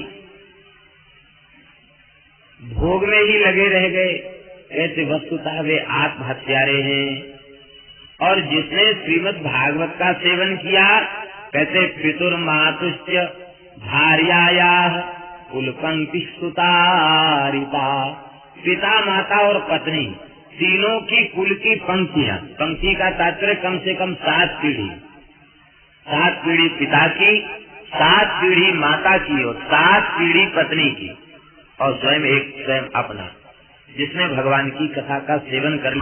भोग में ही लगे रह गए, ऐसे वस्तुतः वे आत्महत्यारे हैं। और जिसने श्रीमद् भागवत का सेवन किया, कहते पितुर्मातुश्च भार्यायाः कुलपंक्ति सुतारिता, पिता, माता और पत्नी तीनों की कुल की पंक्तियां, पंक्ति का तात्पर्य कम से कम 7 पीढ़ी, 7 पीढ़ी पिता की, 7 पीढ़ी माता की और 7 पीढ़ी पत्नी की, और स्वयं अपना, जिसने भगवान की कथा का सेवन कर